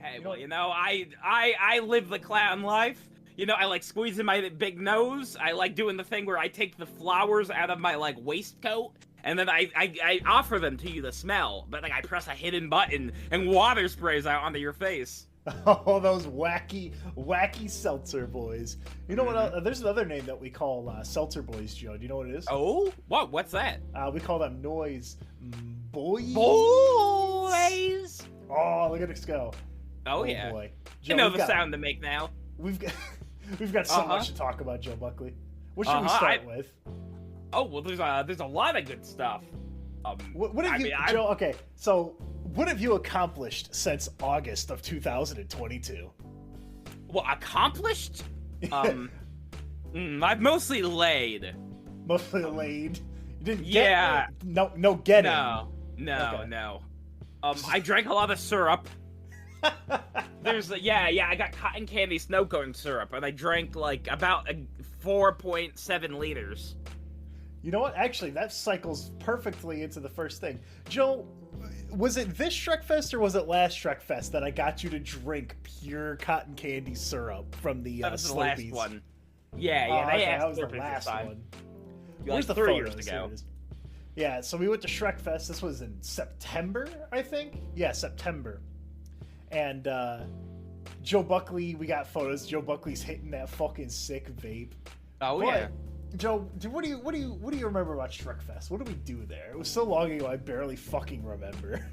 Hey, well, I live the clown life. I like squeezing my big nose. I like doing the thing where I take the flowers out of my like waistcoat, and then I offer them to you to smell. But like I press a hidden button, and water sprays out onto your face. Oh, those wacky seltzer boys. You know what? There's another name that we call seltzer boys, Joe. Do you know what it is? Oh, what? What's that? We call them Noyz boys. Boys. Oh, look at us go. Oh yeah. Boy. Joe, you know the sound to make now. We've got so much to talk about, Joe Buckley. What should we start with? Oh well, there's a lot of good stuff. What have Joe? Okay, so what have you accomplished since August of 2022? Well, accomplished? I've mostly laid. Mostly laid. You didn't get laid. No getting. No. I drank a lot of syrup. I got cotton candy snow cone syrup, and I drank like about 4.7 liters. You know what? Actually, that cycles perfectly into the first thing. Joe, was it this Shrekfest or was it last Shrekfest that I got you to drink pure cotton candy syrup from the That was the Slurpees? last one. That was the last one. Where's the 3 years ago? Yeah, so we went to Shrekfest. This was in September, I think. Yeah, September. And Joe Buckley, we got photos. Joe Buckley's hitting that fucking sick vape. Oh yeah. Joe, what do you remember about Shrekfest? What did we do there? It was so long ago, I barely fucking remember.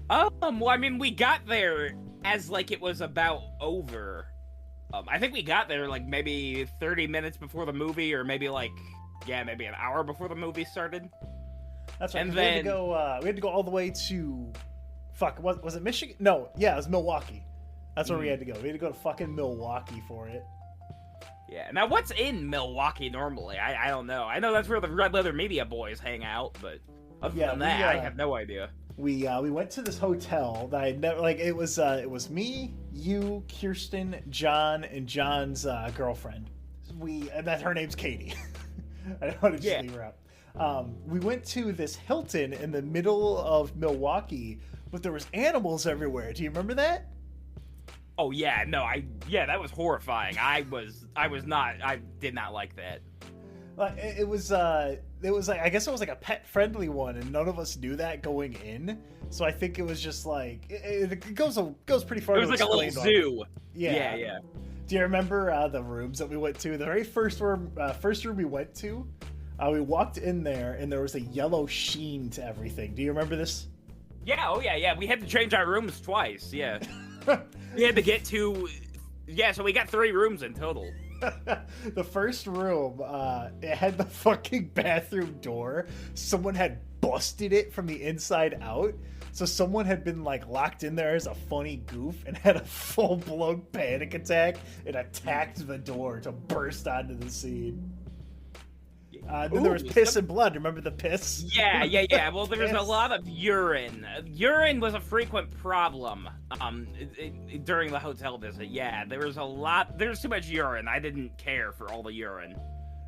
Well, I mean, we got there as like it was about over. I think we got there like maybe 30 minutes before the movie, or maybe maybe an hour before the movie started. That's right. And then we had to go all the way to, was it Michigan? No, yeah, it was Milwaukee. That's where we had to go. We had to go to fucking Milwaukee for it. Yeah. Now, what's in Milwaukee normally? I don't know. I know that's where the Red Leather Media boys hang out, but other than that, I have no idea. We went to this hotel that I never it was me, you, Kirsten, John, and John's girlfriend. And that her name's Katie. I don't want to just leave her out. We went to this Hilton in the middle of Milwaukee, but there was animals everywhere. Do you remember that? Oh yeah, no, that was horrifying. I did not like that. It was like, I guess it was like a pet friendly one, and none of us knew that going in. So I think it was just like it goes pretty far. It was like a little zoo. Yeah. Do you remember the rooms that we went to? The very first room we went to, we walked in there and there was a yellow sheen to everything. Do you remember this? Yeah. Oh yeah. We had to change our rooms twice. Yeah. We had to get to. Yeah. So we got 3 rooms in total. The first room, it had the fucking bathroom door. Someone had busted it from the inside out. So someone had been locked in there as a funny goof and had a full-blown panic attack and attacked the door to burst onto the scene. Then there was piss and blood. Remember the piss? Yeah. Well, there was a lot of urine. Urine was a frequent problem during the hotel visit. Yeah, there was too much urine. I didn't care for all the urine.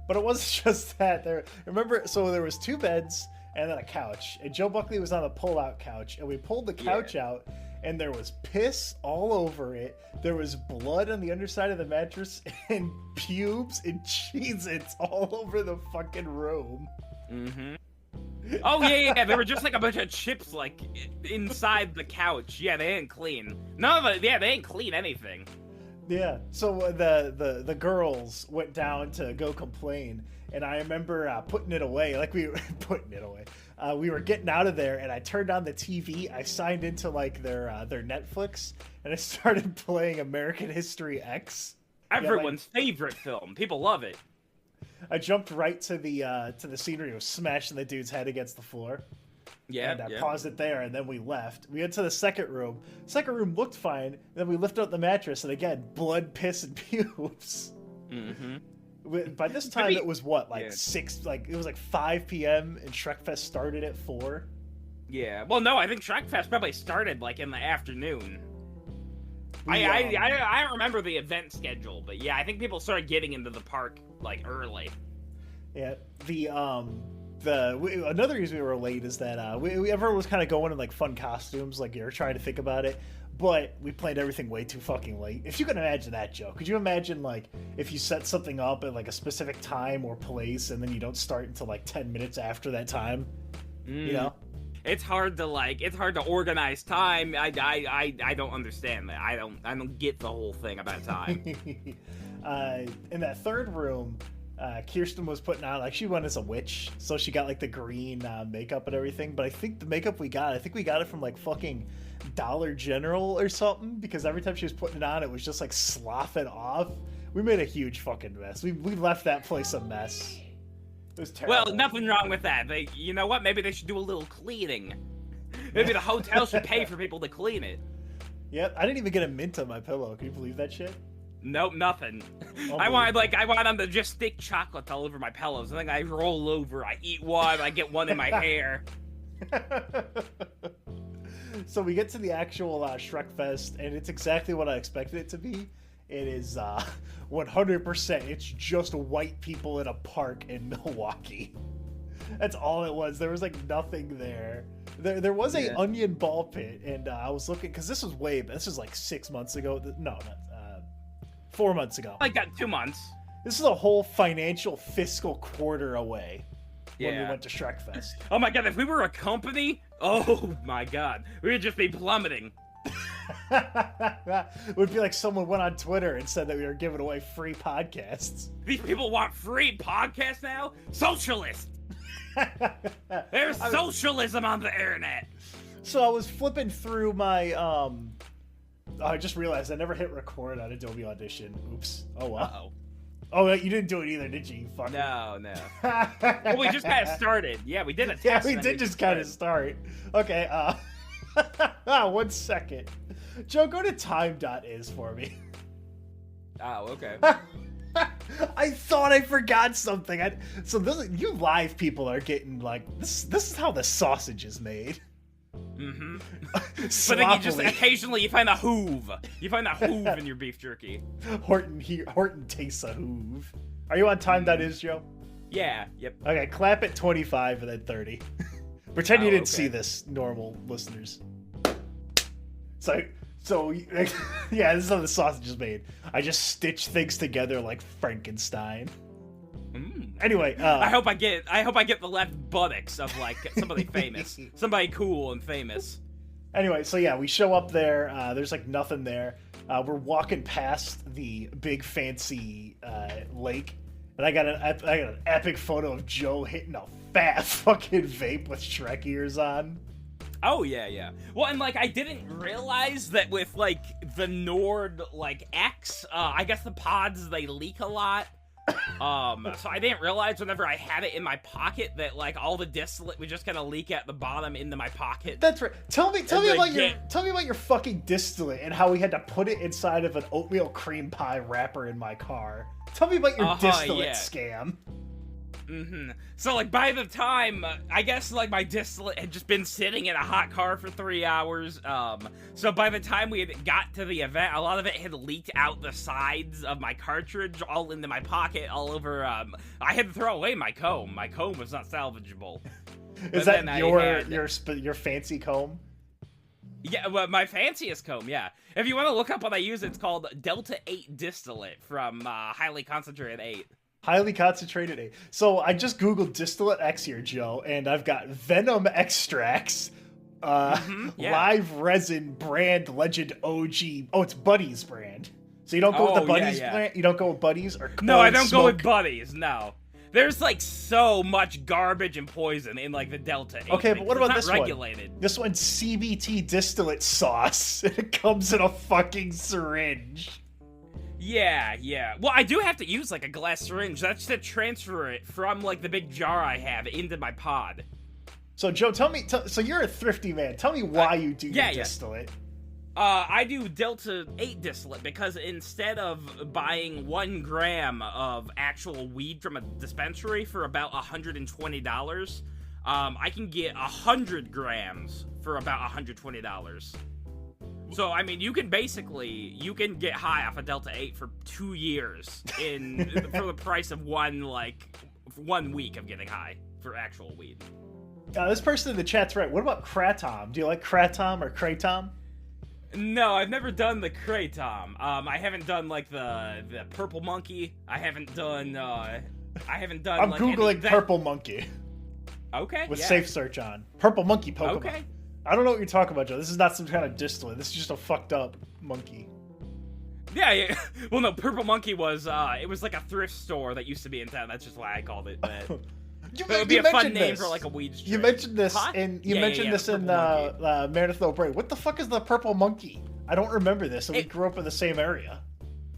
But it wasn't just that. Remember, so there was 2 beds and then a couch. And Joe Buckley was on a pull-out couch. And we pulled the couch out, and there was piss all over it. There was blood on the underside of the mattress, and pubes and Cheez-Its all over the fucking room. Mm-hmm. Oh, yeah. There were just a bunch of chips, inside the couch. Yeah, they didn't clean. They didn't clean anything. Yeah, so the girls went down to go complain, and I remember putting it away. We were putting it away. We were getting out of there, and I turned on the TV. I signed into their Netflix, and I started playing American History X. Everyone's favorite film. People love it. I jumped right to the scenery of smashing the dude's head against the floor. Yeah, and I paused it there, and then we left. We went to the second room. Second room looked fine. Then we lifted up the mattress, and again, blood, piss, and pubes. Mm-hmm. By this time, it was 6, it was 5 p.m. and Shrekfest started at 4. Yeah. Well, no, I think Shrekfest probably started in the afternoon. I don't remember the event schedule, but yeah, I think people started getting into the park early. Yeah. Another reason we were late is that everyone was kind of going in fun costumes. You were trying to think about it. But we planned everything way too fucking late. If you can imagine that, Joe, could you imagine, like, if you set something up at, like, a specific time or place and then you don't start until, like, 10 minutes after that time? You know? It's hard to organize time. I don't understand that. I don't get the whole thing about time. In that third room, Kirsten was putting on, like, she went as a witch, so she got, like, the green makeup and everything, but I think the makeup we got it from, like, fucking Dollar General or something, because every time she was putting it on, it was just, like, sloughing off. We made a huge fucking mess. We left that place a mess. It was terrible. Well, nothing wrong with that. You know what? Maybe they should do a little cleaning. Maybe the hotel should pay for people to clean it. Yep, I didn't even get a mint on my pillow. Can you believe that shit? Nope, nothing. I want them to just stick chocolate all over my pillows, and then I roll over, I eat one, I get one in my hair. So we get to the actual Shrek Fest, and it's exactly what I expected it to be. It is 100%. It's just white people in a park in Milwaukee. That's all it was. There was, like, nothing there. There was a onion ball pit, and I was looking, because this was this was like 6 months ago. No, not 4 months ago. Like that, 2 months. This is a whole financial fiscal quarter away when we went to Shrek Fest. Oh my god, if we were a company, oh my god, we would just be plummeting. It would be like someone went on Twitter and said that we were giving away free podcasts. These people want free podcasts now? Socialist! There's socialism on the internet! So I was flipping through my, I just realized I never hit record on Adobe Audition. Oops. Oh, well. Uh-oh. Oh, you didn't do it either, did you? Fuck. No. Well, we just kind of started. Yeah, we did a test. Yeah, we did just kind of start. Okay, 1 second. Joe, go to time.is for me. Oh, okay. I thought I forgot something. You live people are getting, like, this is how the sausage is made. Mm-hmm. But then you just occasionally find a hoove. You find a hoove in your beef jerky. Horton tastes a hoove. Are you on time.is, Joe? Yeah. Yep. Okay, clap at 25 and then 30. Pretend you didn't see this, normal listeners. So yeah, this is how the sausage is made. I just stitch things together like Frankenstein. Anyway, I hope I get the left buttocks of, like, somebody famous, somebody cool and famous. Anyway, so yeah, we show up there. There's, like, nothing there. We're walking past the big fancy lake, and I got an epic photo of Joe hitting a fat fucking vape with Shrek ears on. Oh yeah. Well, and, like, I didn't realize that with, like, the Nord, like, X, I guess the pods, they leak a lot. So I didn't realize whenever I had it in my pocket that, like, all the distillate would just kind of leak at the bottom into my pocket. That's right. Tell me about your fucking distillate and how we had to put it inside of an oatmeal cream pie wrapper in my car. Tell me about your distillate scam. Mm-hmm. So, like, by the time, I guess, like, my distillate had just been sitting in a hot car for 3 hours, so by the time we had got to the event, a lot of it had leaked out the sides of my cartridge, all into my pocket, all over, I had to throw away my comb. My comb was not salvageable. Is that your fancy comb? Yeah, well, my fanciest comb, yeah. If you want to look up what I use, it's called Delta 8 Distillate from, Highly Concentrated 8. Highly concentrated 8. So I just googled distillate X here, Joe, and I've got venom extracts, live resin brand legend OG. Oh, it's Buddy's brand. So you don't go with the Buddy's brand? You don't go with Buddy's or No, I don't go with Buddy's. No. There's, like, so much garbage and poison in, like, the Delta 8. Okay, but what about this regulated. one? This one's CBT distillate sauce. It comes in a fucking syringe. Yeah. Well, I do have to use, like, a glass syringe. That's to transfer it from, like, the big jar I have into my pod. So, Joe, tell me, so you're a thrifty man. Tell me why you do your distillate. I do Delta 8 distillate because instead of buying 1 gram of actual weed from a dispensary for about $120, I can get 100 grams for about $120. So, I mean, you can get high off a Delta 8 for 2 years for the price of 1 week of getting high for actual weed. This person in the chat's right. What about Kratom? Do you like Kratom or Kratom? No, I've never done the kratom. I haven't done like the purple monkey. I haven't done. I'm like, googling purple monkey. Okay. With yeah. safe search on. Purple monkey Pokemon. Okay. I don't know what you're talking about, Joe. This is not some kind of distillate. This is just a fucked up monkey. Yeah. Well, no, purple monkey was. It was like a thrift store that used to be in town. That's just why I called it that. It would be a fun name for like a weed strip. You mentioned this Huh? in Marathon Break. What the fuck is the purple monkey? I don't remember this, and we grew up in the same area.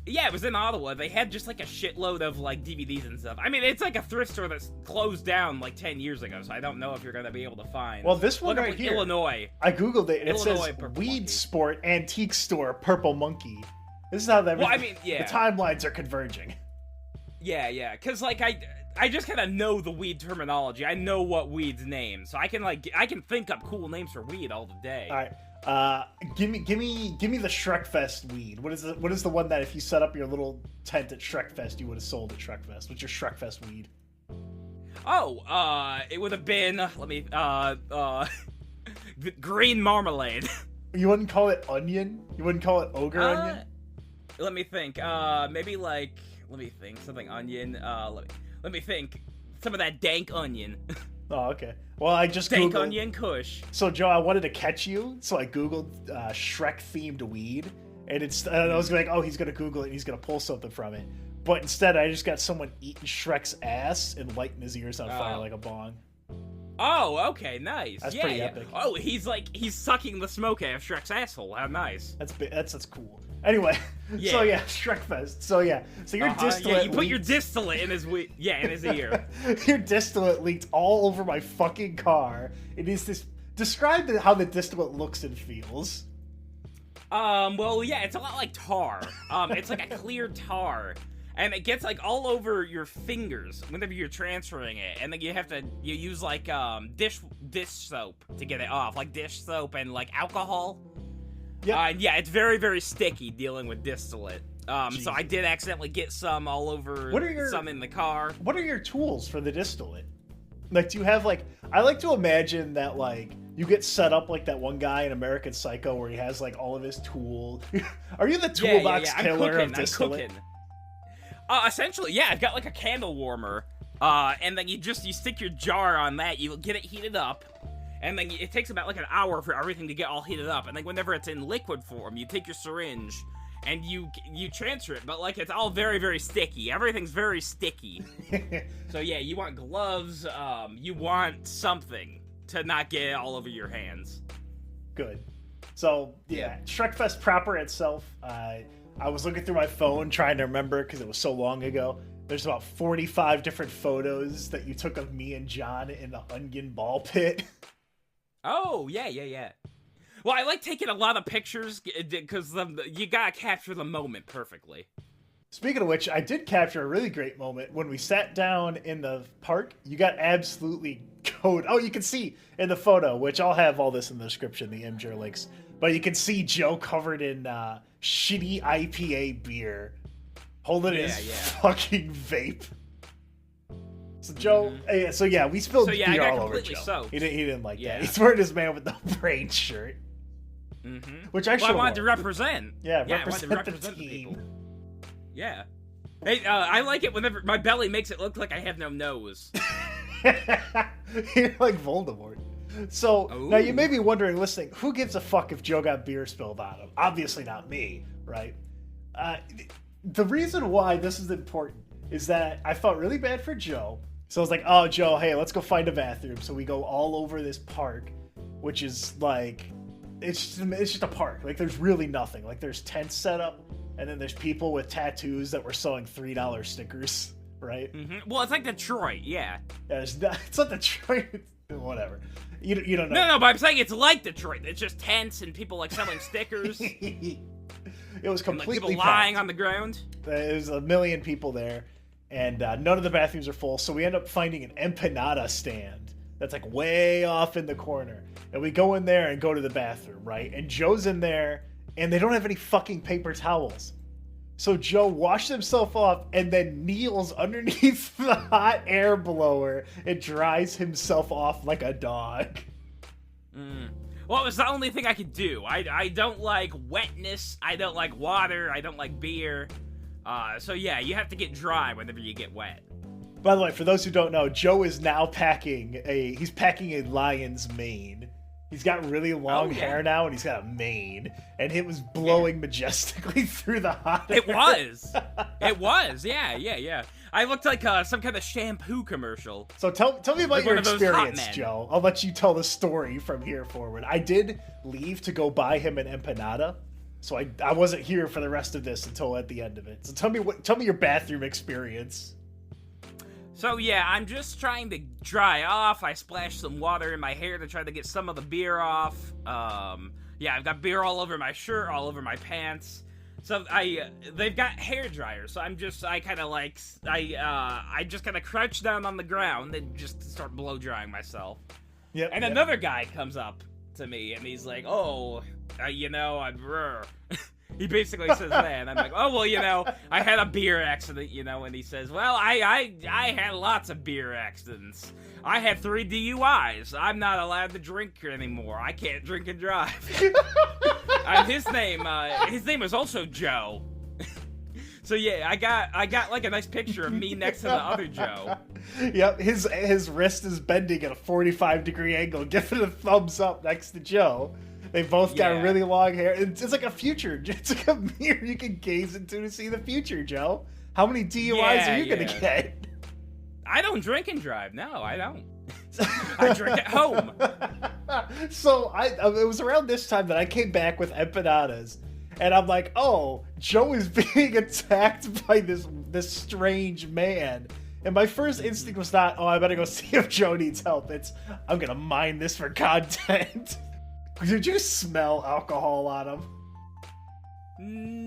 Yeah, it was in Ottawa. They had just like a shitload of like DVDs and stuff. I mean, it's like a thrift store that's closed down like 10 years ago, so I don't know if you're gonna be able to find. Well, this one Look right up, here, Illinois. I googled it, and it Illinois says purple Weed monkey. Sport Antique Store Purple Monkey. This is how that. Well, I mean, yeah. The timelines are converging. Yeah, because like I just kind of know the weed terminology. I know what weed's name, so I can think up cool names for weed all the day. All right. Give me the Shrekfest weed. What is the one that if you set up your little tent at Shrekfest, you would have sold at Shrekfest? What's your Shrekfest weed? Oh, it would have been green marmalade. You wouldn't call it onion? You wouldn't call it ogre onion? Let me think. Maybe like let me think something onion. Let me think some of that dank onion. Oh, okay. Well, I just dank Googled... onion Kush. So, Joe, I wanted to catch you, so I Googled Shrek-themed weed, and I was like, oh, he's going to Google it, and he's going to pull something from it. But instead, I just got someone eating Shrek's ass and lighting his ears on fire like a bong. Oh, okay, nice. That's pretty epic. Oh, he's sucking the smoke out of Shrek's asshole. How nice. That's cool. Anyway, so yeah, Shrekfest. So yeah, so your distillate. Yeah, you put your distillate in his in his ear. Your distillate leaked all over my fucking car. It is this. Describe how the distillate looks and feels. Well, yeah, it's a lot like tar. It's like a clear tar. And it gets like all over your fingers whenever you're transferring it, and then you use like dish soap to get it off, like dish soap and like alcohol. Yeah. And yeah, it's very, very sticky dealing with distillate. So I did accidentally get some all over. Some in the car. What are your tools for the distillate? Like, do you have like? I like to imagine that like you get set up like that one guy in American Psycho where he has like all of his tools. Are you the toolbox killer of distillate? Essentially, yeah. I've got like a candle warmer, and then you stick your jar on that. You get it heated up. And then it takes about like an hour for everything to get all heated up. And then whenever it's in liquid form, you take your syringe and you transfer it. But like it's all very, very sticky. Everything's very sticky. So yeah, you want gloves. You want something to not get it all over your hands. Good. So yeah, Shrekfest proper itself. I was looking through my phone trying to remember because it was so long ago. There's about 45 different photos that you took of me and John in the onion ball pit. Oh, yeah. Well, I like taking a lot of pictures because you gotta capture the moment perfectly. Speaking of which, I did capture a really great moment when we sat down in the park. You got absolutely coated. Oh, you can see in the photo, which I'll have all this in the description, the MJ links. But you can see Joe covered in shitty IPA beer, holding his fucking vape. So Joe, we spilled beer all over Joe. Soaked. He didn't like that. He's wearing his Man with the Brain shirt, which I I wanted to represent. Yeah, I wanted to represent the team. Yeah, hey, I like it whenever my belly makes it look like I have no nose. You're like Voldemort. So now you may be wondering, listening, who gives a fuck if Joe got beer spilled on him? Obviously not me, right? The reason why this is important is that I felt really bad for Joe. So I was like, oh, Joe, hey, let's go find a bathroom. So we go all over this park, which is like, it's just a park. Like, there's really nothing. Like, there's tents set up, and then there's people with tattoos that were selling $3 stickers, right? Mm-hmm. Well, it's like Detroit, yeah. It's not Detroit. Whatever. You don't know. No, but I'm saying it's like Detroit. It's just tents and people, like, selling stickers. It was completely and, like, people lying on the ground. There's a million people there. And none of the bathrooms are full, so we end up finding an empanada stand that's like way off in the corner. And we go in there and go to the bathroom, right? And Joe's in there, and they don't have any fucking paper towels. So Joe washed himself off and then kneels underneath the hot air blower and dries himself off like a dog. Well, Well, it was the only thing I could do. I don't like wetness. I don't like water. I don't like beer. So yeah, you have to get dry whenever you get wet. By the way, for those who don't know, Joe is now packing a lion's mane. He's got really long hair now, and he's got a mane, and it was blowing majestically through the hot air. It was. It was. Yeah. I looked like some kind of shampoo commercial. So tell me about Like your one of those hot experience, men. Joe. I'll let you tell the story from here forward. I did leave to go buy him an empanada, so I wasn't here for the rest of this until at the end of it. So tell me your bathroom experience. So yeah, I'm just trying to dry off. I splashed some water in my hair to try to get some of the beer off. Yeah, I've got beer all over my shirt, all over my pants. So they've got hair dryers. So I just kind of crouch down on the ground and just start blow drying myself. Yep. And another guy comes up to me and he's like, "Oh, I'm." He basically says that, and I'm like, "Oh, well, I had a beer accident, and he says, "Well, I had lots of beer accidents. I had 3 DUIs. I'm not allowed to drink anymore. I can't drink and drive." And his name is also Joe. So yeah, I got like a nice picture of me next to the other Joe. Yep, his wrist is bending at a 45-degree angle, giving a thumbs up next to Joe. They both got really long hair. It's like a future. It's like a mirror you can gaze into to see the future, Joe. How many DUIs are you going to get? I don't drink and drive. No, I don't. I drink at home. So it was around this time that I came back with empanadas. And I'm like, oh, Joe is being attacked by this strange man. And my first instinct was not, oh, I better go see if Joe needs help. It's, I'm going to mine this for content. Did you smell alcohol on him?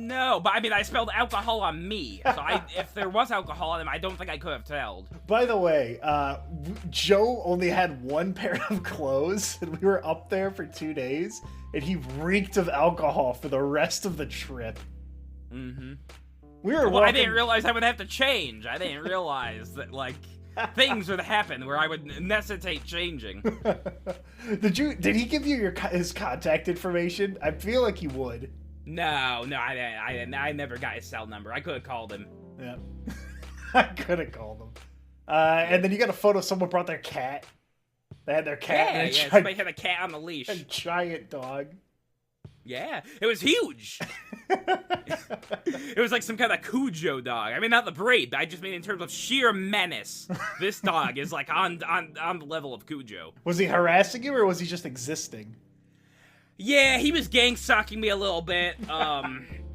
No, but I mean, I smelled alcohol on me. So if there was alcohol on him, I don't think I could have told. By the way, Joe only had one pair of clothes, and we were up there for 2 days, and he reeked of alcohol for the rest of the trip. Mm-hmm. I I didn't realize I would have to change. I didn't realize that, things would happen where I would necessitate changing. Did he give you his contact information? I feel like he would. No, I didn't. I never got his cell number. I could have called him. Yeah. I could have called him. And then you got a photo of someone brought their cat. They had their cat. Somebody had a cat on the leash. A giant dog. Yeah, it was huge. It was like some kind of Cujo dog. I mean, not the breed. I just mean in terms of sheer menace. This dog is like on the level of Cujo. Was he harassing you, or was he just existing? Yeah, he was gang stalking me a little bit.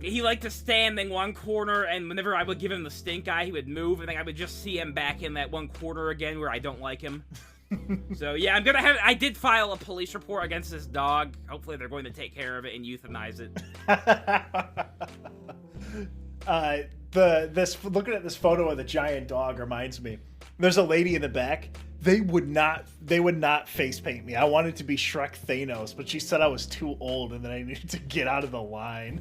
He liked to stand in one corner, and whenever I would give him the stink eye, he would move, and then I would just see him back in that one corner again where I don't like him. So yeah, I did file a police report against this dog. Hopefully they're going to take care of it and euthanize it. Looking at this photo of the giant dog reminds me. There's a lady in the back. They would not face paint me. I wanted to be Shrek Thanos, but she said I was too old and that I needed to get out of the line.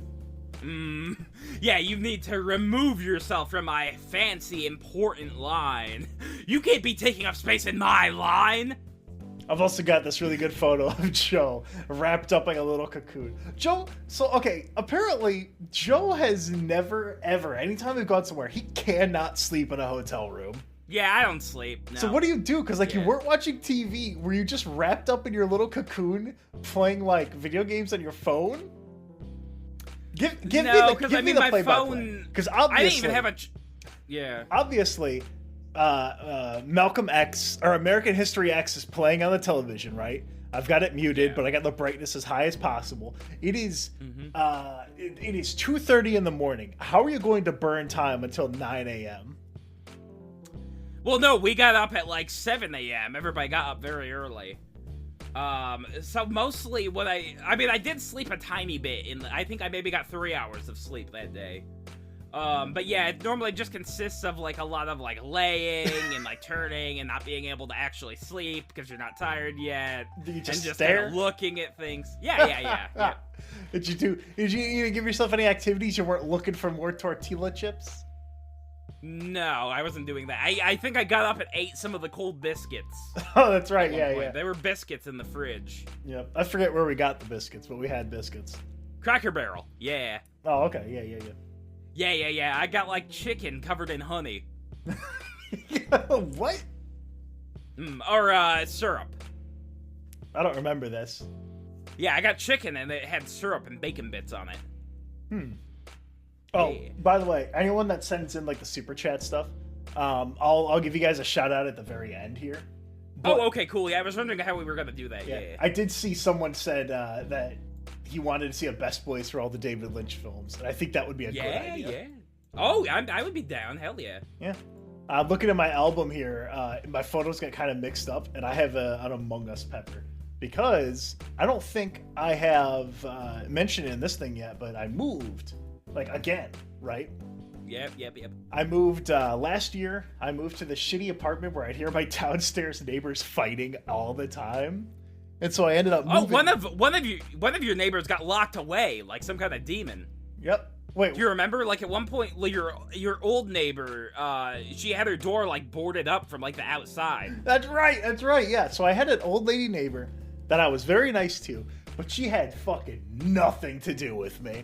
Yeah, you need to remove yourself from my fancy, important line. You can't be taking up space in my line. I've also got this really good photo of Joe wrapped up like a little cocoon. Apparently Joe has never, ever, anytime we've gone somewhere, he cannot sleep in a hotel room. Yeah, I don't sleep. No. So what do you do? Because you weren't watching TV. Were you just wrapped up in your little cocoon playing video games on your phone? Give me the play-by-play. Because obviously, I didn't even have a. Yeah. Obviously, Malcolm X or American History X is playing on the television, right? I've got it muted, but I got the brightness as high as possible. It is it is 2:30 in the morning. How are you going to burn time until 9 a.m.? Well, no, we got up at 7 a.m. Everybody got up very early. So mostly I did sleep a tiny bit. I think I maybe got 3 hours of sleep that day. But yeah, it normally just consists of a lot of laying and turning and not being able to actually sleep because you're not tired yet. Did you just and stare? Kind of looking at things. Yeah. Did you give yourself any activities? You weren't looking for more tortilla chips? No, I wasn't doing that. I think I got up and ate some of the cold biscuits. Oh, that's right. Yeah, yeah. There were biscuits in the fridge. Yep. I forget where we got the biscuits, but we had biscuits. Cracker Barrel. Yeah. Oh, okay. Yeah, yeah, yeah. Yeah. I got like chicken covered in honey. What? Or syrup. I don't remember this. Yeah, I got chicken and it had syrup and bacon bits on it. Oh, Yeah. by the way, anyone that sends in like the super chat stuff, I'll give you guys a shout out at the very end here. But, okay, cool. Yeah, I was wondering how we were gonna do that. Yeah. I did see someone said that he wanted to see a Best Boys for all the David Lynch films, and I think that would be a good idea. Yeah. Oh, I would be down. Hell yeah. Yeah. Looking at my album here, my photos got kind of mixed up, and I have an Among Us pepper. Because I don't think I have mentioned it in this thing yet, but I moved, like, again, right? Yep. I moved last year. I moved to the shitty apartment where I'd hear my downstairs neighbors fighting all the time, and so I ended up moving. Oh, one of your neighbors got locked away, like some kind of demon. Yep. Wait. Do you remember? Like at one point, your old neighbor, she had her door like boarded up from like the outside. That's right. Yeah. So I had an old lady neighbor that I was very nice to, but she had fucking nothing to do with me.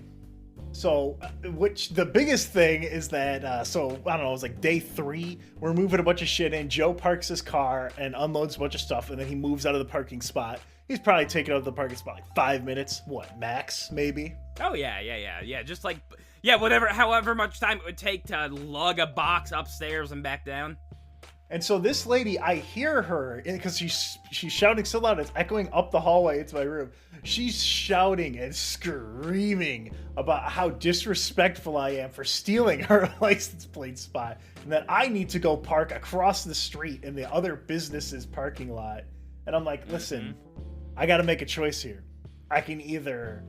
So, which the biggest thing is that, so, I don't know, it was like day 3, we're moving a bunch of shit in, Joe parks his car and unloads a bunch of stuff, and then he moves out of the parking spot. He's probably taking up the parking spot like 5 minutes, what, max, maybe? Oh, yeah, just like, yeah, however much time it would take to lug a box upstairs and back down. And so this lady, I hear her, because she's shouting so loud, it's echoing up the hallway into my room. She's shouting and screaming about how disrespectful I am for stealing her license plate spot, and that I need to go park across the street in the other business's parking lot. And I'm like, listen, I gotta make a choice here. I can either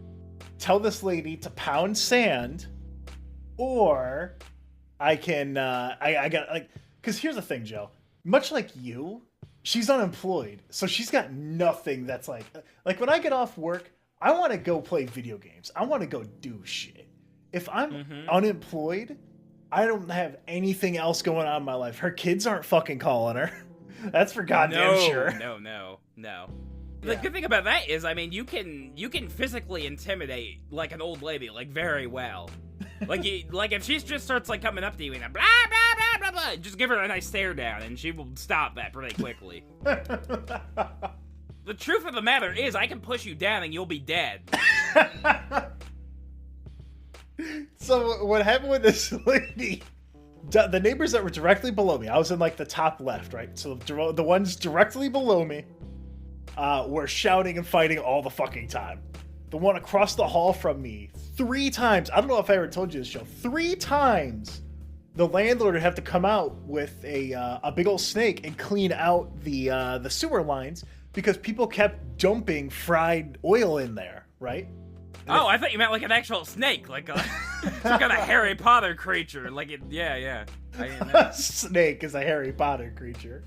tell this lady to pound sand, or I can, I got, like, because here's the thing, Joe. Much like you, she's unemployed, so she's got nothing that's like when I get off work, I want to go play video games. I want to go do shit. If I'm unemployed, I don't have anything else going on in my life. Her kids aren't fucking calling her. That's for goddamn sure. No. The good thing about that is, I mean, you can physically intimidate like an old lady like very well. Like if she just starts like coming up to you and blah blah blah blah blah, just give her a nice stare down and she will stop that pretty quickly. The truth of the matter is, I can push you down and you'll be dead. So what happened with this lady? The neighbors that were directly below me, I was in like the top left, right? So the ones directly below me were shouting and fighting all the fucking time. The one across the hall from me, 3 times, I don't know if I ever told you this, show, 3 times the landlord would have to come out with a big old snake and clean out the sewer lines because people kept dumping fried oil in there, right? Oh, I thought you meant like an actual snake, like some kind of Harry Potter creature. Like it, yeah. I didn't know. Snake is a Harry Potter creature.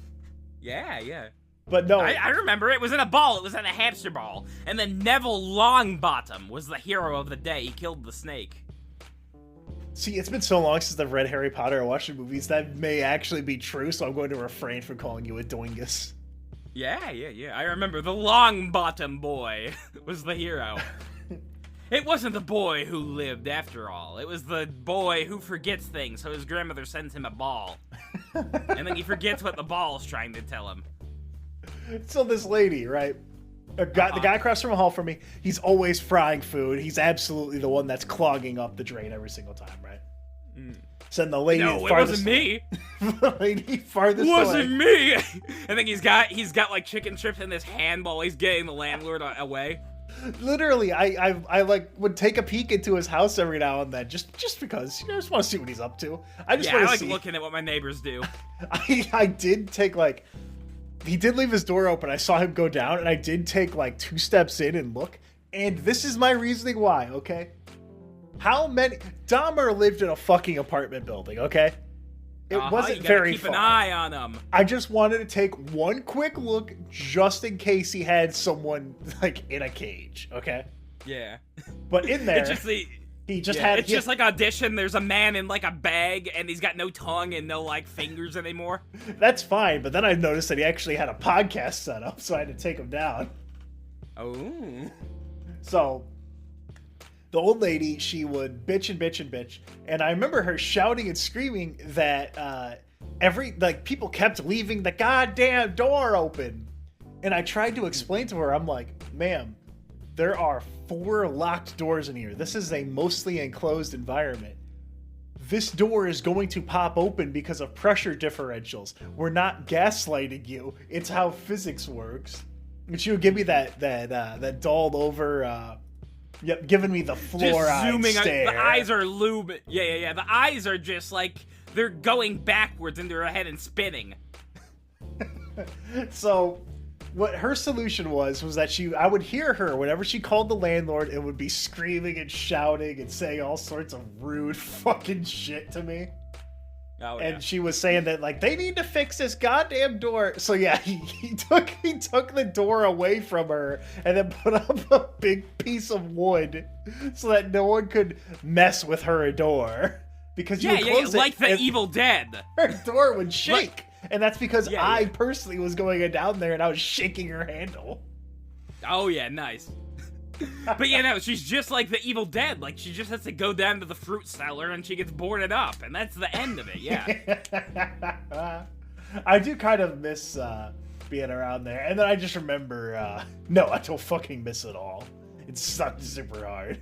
Yeah. But no, I remember it was in a ball. It was in a hamster ball, and then Neville Longbottom was the hero of the day. He killed the snake. See, it's been so long since I've read Harry Potter or watched the movies that may actually be true. So I'm going to refrain from calling you a doingus. Yeah. I remember the Longbottom boy was the hero. It wasn't the boy who lived after all. It was the boy who forgets things, so his grandmother sends him a ball. And then he forgets what the ball's trying to tell him. So this lady, right? The guy across from the hall from me, he's always frying food. He's absolutely the one that's clogging up the drain every single time, right? Send the lady. No, it wasn't me. The lady farthest wasn't me. I think he's got like chicken strips in his hand while he's getting the landlord away. Literally, I like would take a peek into his house every now and then, just because I just want to see what he's up to. I like looking at what my neighbors do. I did take like. He did leave his door open. I saw him go down, and I did take like 2 steps in and look. And this is my reasoning why, okay? How many... Dahmer lived in a fucking apartment building, okay? It wasn't very far. Keep an eye on him. I just wanted to take one quick look just in case he had someone like in a cage, okay? Yeah. But in there... He just It's just like Audition. There's a man in like a bag, and he's got no tongue and no like fingers anymore. That's fine, but then I noticed that he actually had a podcast set up, so I had to take him down. Oh. So, the old lady, she would bitch and bitch and bitch, and I remember her shouting and screaming that people kept leaving the goddamn door open. And I tried to explain to her, I'm like, ma'am, there are 4 locked doors in here. This is a mostly enclosed environment. This door is going to pop open because of pressure differentials. We're not gaslighting you. It's how physics works. And she would give me that dulled over, giving me the floor-eyed stare. The eyes are lube. Yeah. The eyes are just like, they're going backwards into her head and spinning. So... what her solution was that I would hear her whenever she called the landlord and would be screaming and shouting and saying all sorts of rude fucking shit to me. Oh, yeah. And she was saying that like they need to fix this goddamn door. So yeah, he took the door away from her and then put up a big piece of wood so that no one could mess with her door. Because you would close it like the Evil Dead. Her door would shake. And that's because Yeah, I yeah. personally was going down there and I was shaking her handle. Oh, yeah, nice. But yeah, no, she's just like the Evil Dead. Like, she just has to go down to the fruit cellar and she gets boarded up. And that's the end of it, yeah. I do kind of miss being around there. And then I just remember, no, I don't fucking miss it all. It sucked super hard.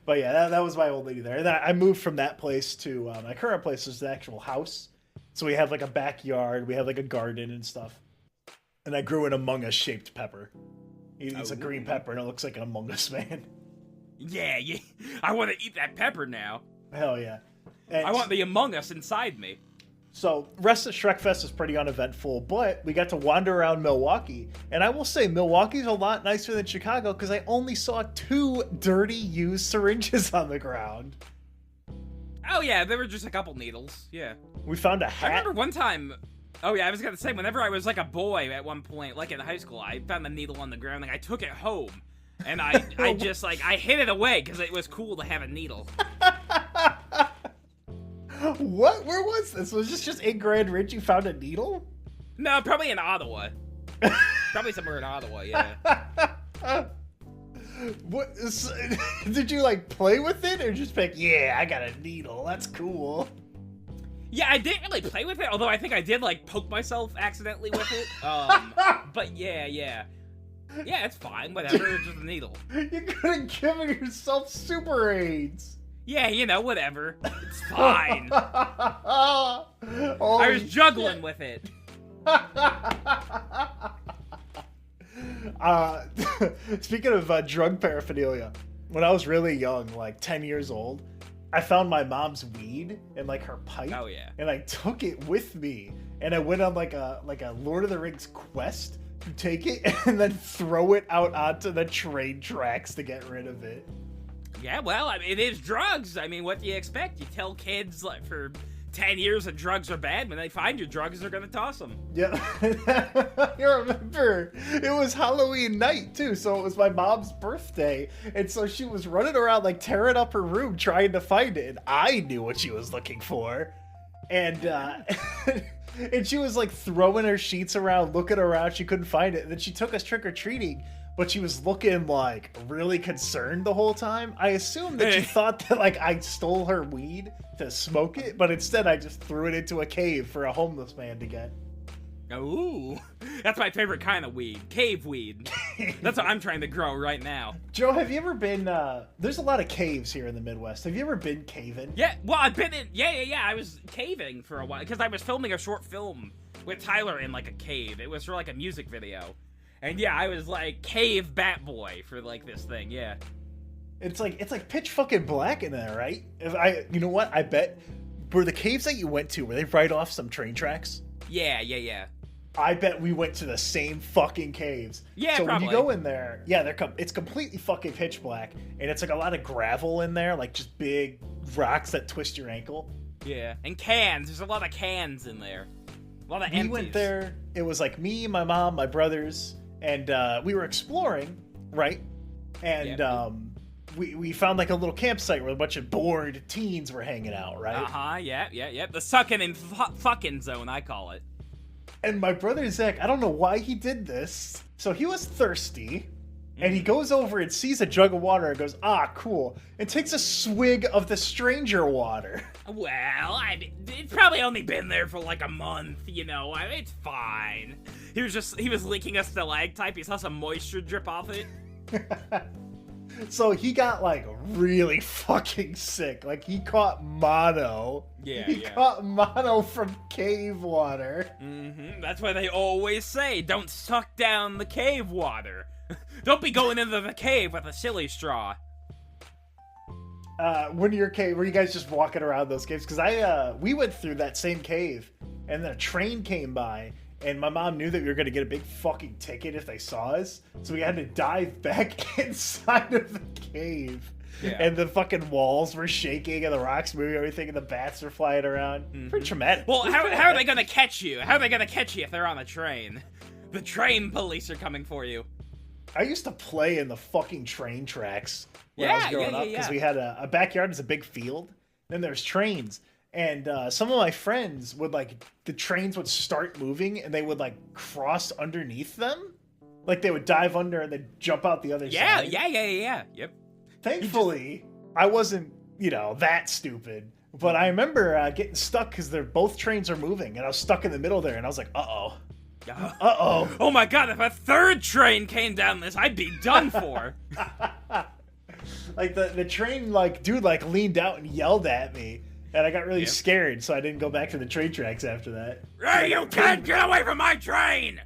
But yeah, that was my old lady there. And then I moved from that place to my current place, is the actual house. So we have like a backyard, we have like a garden and stuff. And I grew an Among Us shaped pepper. It's a green pepper and it looks like an Among Us man. Yeah. I want to eat that pepper now. Hell yeah. And I want the Among Us inside me. So, rest of Shrekfest is pretty uneventful, but we got to wander around Milwaukee. And I will say, Milwaukee's a lot nicer than Chicago because I only saw 2 dirty used syringes on the ground. Oh, yeah, there were just a couple needles, yeah. We found a hat. I remember one time... Oh, yeah, I was gonna say, whenever I was, like, a boy at one point, like in high school, I found a needle on the ground, and I took it home. And I hid it away, because it was cool to have a needle. What? Where was this? Was this just in Grand Ridge you found a needle? No, probably in Ottawa. Probably somewhere in Ottawa, yeah. What? Did you, like, play with it, or just pick, yeah, I got a needle, that's cool? Yeah, I didn't really play with it, although I think I did, like, poke myself accidentally with it. But yeah. Yeah, it's fine, whatever, it's just a needle. You could have given yourself super AIDS. Yeah, you know, whatever. It's fine. I I was juggling with it. Speaking of drug paraphernalia, when I was really young, like 10 years old, I found my mom's weed in like her pipe. Oh yeah. And I took it with me, and I went on like a Lord of the Rings quest to take it and then throw it out onto the train tracks to get rid of it. Yeah, well, I mean, it is drugs. I mean, what do you expect? You tell kids like for 10 years that drugs are bad. When they find your drugs, they're gonna toss them. Yeah, you remember, it was Halloween night too, so it was my mom's birthday, and so she was running around like tearing up her room trying to find it, and I knew what she was looking for, and and she was like throwing her sheets around, looking around, she couldn't find it, and then she took us trick-or-treating, but she was looking like really concerned the whole time. I assumed that she thought that like I stole her weed to smoke it, but instead I just threw it into a cave for a homeless man to get. Ooh, that's my favorite kind of weed, cave weed. That's what I'm trying to grow right now. Joe, have you ever been, there's a lot of caves here in the Midwest. Have you ever been caving? Yeah, well, I've been in, yeah, I was caving for a while, because I was filming a short film with Tyler in, like, a cave. It was for, like, a music video. And yeah, I was, like, cave bat boy for, like, this thing, yeah. It's like pitch fucking black in there, right? You know what, I bet, were the caves that you went to, were they right off some train tracks? Yeah. I bet we went to the same fucking caves. Yeah, so probably. when you go in there, yeah, it's completely fucking pitch black, and it's like a lot of gravel in there, like just big rocks that twist your ankle. Yeah, and cans. There's a lot of cans in there. A lot of empties. We went there. It was like me, my mom, my brothers, and we were exploring, right? And we found like a little campsite where a bunch of bored teens were hanging out, right? Yeah. The sucking and fucking zone, I call it. And my brother Zach, I don't know why he did this. So he was thirsty, and he goes over and sees a jug of water and goes, ah, cool, and takes a swig of the stranger water. Well, it's probably only been there for like a month, you know. It's fine. He was licking a stalactite. He saw some moisture drip off it. So he got like really fucking sick. Like he caught mono. He caught mono from cave water. That's why they always say, don't suck down the cave water. Don't be going into the cave with a silly straw. When you're cave, were you guys just walking around those caves? Because we went through that same cave, and then a train came by, and my mom knew that we were going to get a big fucking ticket if they saw us, so we had to dive back inside of the cave. Yeah. And the fucking walls were shaking, and the rocks moving, everything, and the bats were flying around. Pretty traumatic. Well, how are they going to catch you? How are they going to catch you if they're on the train? The train police are coming for you. I used to play in the fucking train tracks when I was growing up, because we had a backyard is a big field, and there's trains, and some of my friends would the trains would start moving, and they would cross underneath them, like they would dive under and then jump out the other side. Yep. Thankfully, I wasn't that stupid, but I remember getting stuck because both trains are moving, and I was stuck in the middle there, and I was like, uh-oh. Oh my god, if a third train came down this, I'd be done for. The train, dude, leaned out and yelled at me, and I got really scared, so I didn't go back to the train tracks after that. Hey, you kid, get away from my train!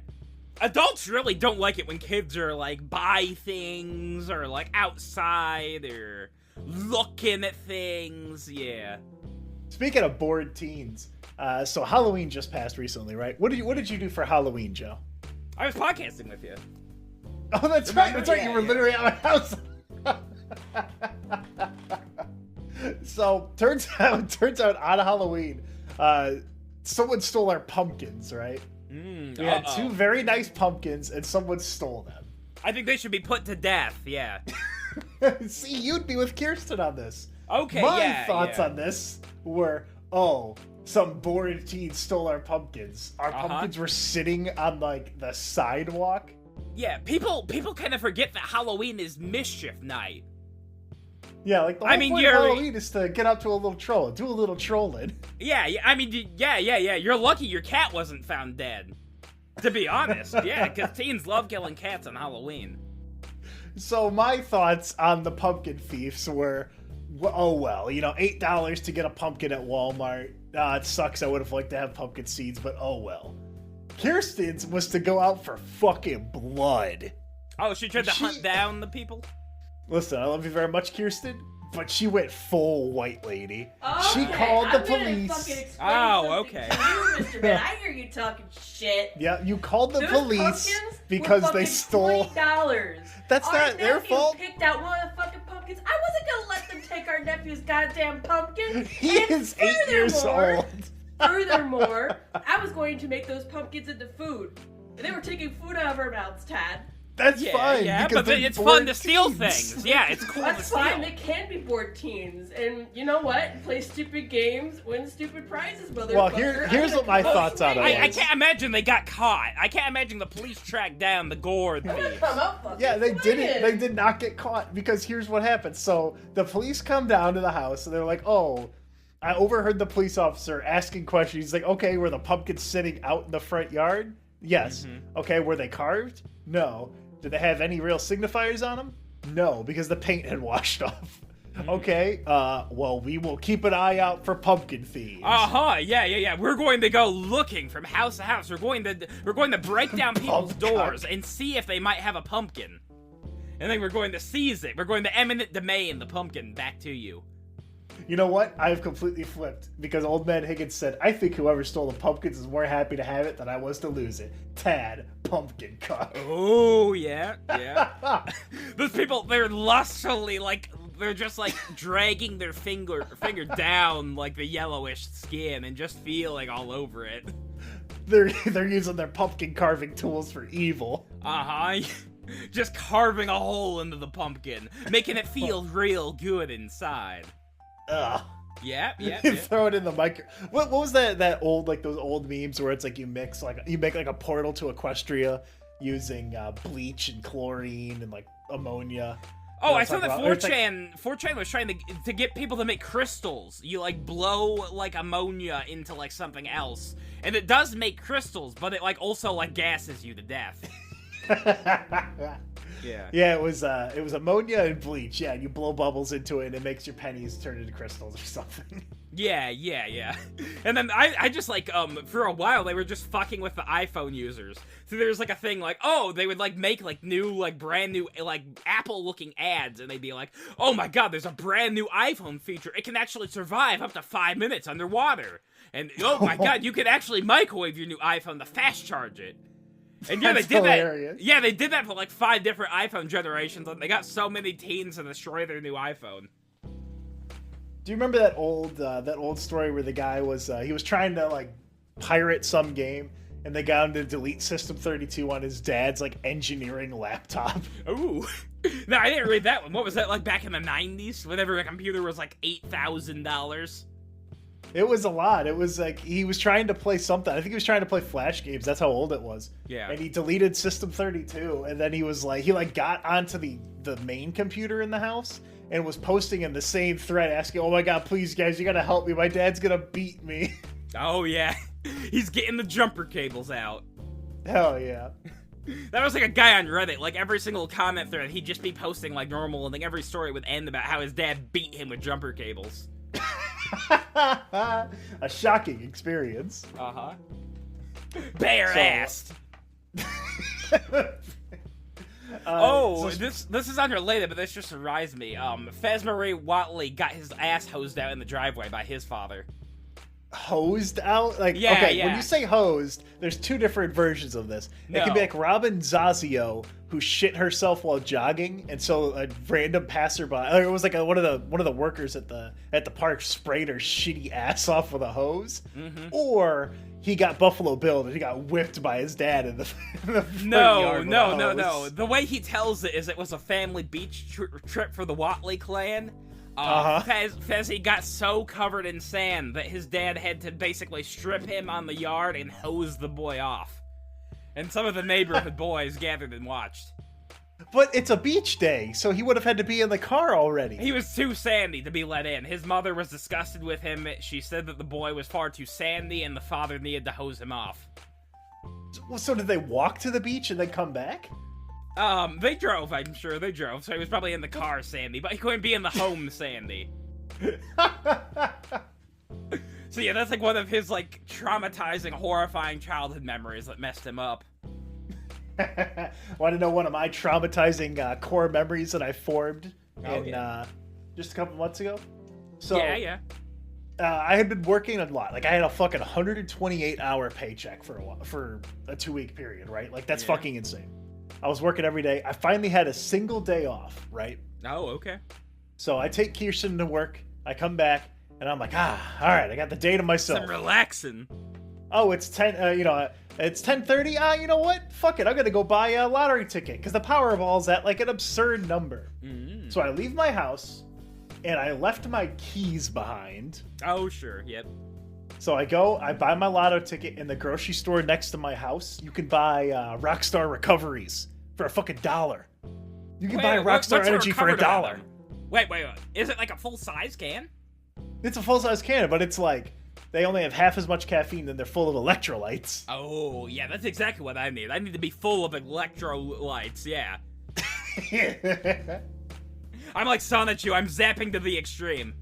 Adults really don't like it when kids are, by things, or, outside, or looking at things, yeah. Speaking of bored teens, so Halloween just passed recently, right? What did you do for Halloween, Joe? I was podcasting with you. Oh, that's right. That's right. You were literally at my house. So turns out on Halloween, someone stole our pumpkins, right? We had two very nice pumpkins, and someone stole them. I think they should be put to death. Yeah. See, you'd be with Kirsten on this. Okay. My thoughts on this were, some bored teens stole our pumpkins. Our pumpkins were sitting on the sidewalk. Yeah, people kind of forget that Halloween is mischief night. Yeah, the whole point of Halloween is to get up to a little troll, do a little trolling. Yeah. You're lucky your cat wasn't found dead. To be honest, yeah, because teens love killing cats on Halloween. So my thoughts on the pumpkin thieves were, $8 to get a pumpkin at Walmart. It sucks. I would have liked to have pumpkin seeds, but oh well. Kirsten's was to go out for fucking blood. Oh, she tried to hunt down the people? Listen, I love you very much, Kirsten, but she went full white lady. Okay, she called the police. Okay. To you, Mr. Man. I hear you talking shit. Yeah, you called the police because they stole $20. That's not their fault. Picked out one of the fucking pumpkins. I wasn't gonna let them take our nephew's goddamn pumpkin. He is 8 years old. Furthermore, I was going to make those pumpkins into food, and they were taking food out of our mouths, Tad. That's fine. Yeah, but it's fun to steal things. Yeah, it's cool to steal. That's fine. They can be bored teens. And you know what? Play stupid games, win stupid prizes, motherfucker. Well, here's what my thoughts on it was. I can't imagine they got caught. I can't imagine the police tracked down the gourd thieves. Yeah, they didn't. They did not get caught, because here's what happened. So the police come down to the house, and they're like, I overheard the police officer asking questions. He's like, okay, were the pumpkins sitting out in the front yard? Yes. Okay, were they carved? No. Did they have any real signifiers on them? No, because the paint had washed off. Okay, well, we will keep an eye out for pumpkin thieves. Yeah. We're going to go looking from house to house. We're going to break down people's doors and see if they might have a pumpkin. And then we're going to seize it. We're going to eminent domain the pumpkin back to you. You know what? I have completely flipped, because Old Man Higgins said, I think whoever stole the pumpkins is more happy to have it than I was to lose it. Tad, pumpkin-cuck. Oh, yeah. Those people, they're lustfully, they're just, dragging their finger down, the yellowish skin and just feeling all over it. They're using their pumpkin carving tools for evil. Just carving a hole into the pumpkin, making it feel real good inside. Ugh. Yeah. Throw it in the micro. What was that old, like those old memes where it's like you make like a portal to Equestria using bleach and chlorine and like ammonia. Oh, I saw that 4chan was trying to get people to make crystals. You like blow like ammonia into like something else, and it does make crystals, but it like also like gases you to death. Yeah, it was ammonia and bleach. Yeah, you blow bubbles into it and it makes your pennies turn into crystals or something. Yeah. And then I just like for a while they were just fucking with the iPhone users. So there's like a thing like, oh, they would like make like new like brand new like Apple looking ads, and they'd be like, oh my god, there's a brand new iPhone feature. It can actually survive up to 5 minutes underwater. And oh my god, you can actually microwave your new iPhone to fast charge it. And yeah, That's they did hilarious. that. Yeah, they did that for like 5 different iPhone generations, and they got so many teens to destroy their new iPhone. Do you remember that old story where the guy was he was trying to like pirate some game, and they got him to delete System 32 on his dad's like engineering laptop? Ooh. No, I didn't read that one. What was that, like back in the 90s? Whenever a computer was like $8,000? It was a lot. It was like he was trying to play something. I think he was trying to play Flash games. That's how old it was. Yeah. And he deleted System 32, and then he was like, he like got onto the main computer in the house and was posting in the same thread asking, oh my god, please guys, you gotta help me. My dad's gonna beat me. Oh yeah. He's getting the jumper cables out. Hell yeah. That was like a guy on Reddit. Like every single comment thread, he'd just be posting like normal, and like every story would end about how his dad beat him with jumper cables. A shocking experience. Uh-huh. Bare-assed. This is unrelated, but this just surprised me. Fazmarie Watley got his ass hosed out in the driveway by his father. Hosed out? Like, yeah, okay, yeah. When you say hosed, there's two different versions of this. No. It could be like Robin Zazio, who shit herself while jogging, and so a random passerby, or it was like one of the workers at the park sprayed her shitty ass off with a hose, or he got Buffalo Billed and he got whipped by his dad in the No. The way he tells it is it was a family beach trip for the Watley clan. Fezzy got so covered in sand that his dad had to basically strip him on the yard and hose the boy off. And some of the neighborhood boys gathered and watched. But it's a beach day, so he would have had to be in the car already. He was too sandy to be let in. His mother was disgusted with him. She said that the boy was far too sandy and the father needed to hose him off. So did they walk to the beach and then come back? They drove, I'm sure. They drove, so he was probably in the car sandy, but he couldn't be in the home sandy. So yeah, that's like one of his like traumatizing, horrifying childhood memories that messed him up. Want to know one of my traumatizing core memories that I formed just a couple months ago? So Yeah. I had been working a lot. Like I had a fucking 128-hour paycheck for a 2-week period, right? Like that's fucking insane. I was working every day. I finally had a single day off, right? Oh, okay. So I take Kirsten to work. I come back, and I'm like, all right, I got the day to myself. Some relaxing. Oh, it's 10. It's 10:30. You know what? Fuck it. I'm gonna go buy a lottery ticket because the Powerball's at like an absurd number. Mm-hmm. So I leave my house, and I left my keys behind. Oh, sure. Yep. So I buy my lotto ticket in the grocery store next to my house. You can buy Rockstar Recoveries for a fucking $1. You can buy Rockstar Energy for $1. Wait. Is it like a full-size can? It's a full-size can, but it's like they only have half as much caffeine and they're full of electrolytes. Oh, yeah, that's exactly what I need. I need to be full of electrolytes, yeah. I'm like Sonichu, I'm zapping to the extreme.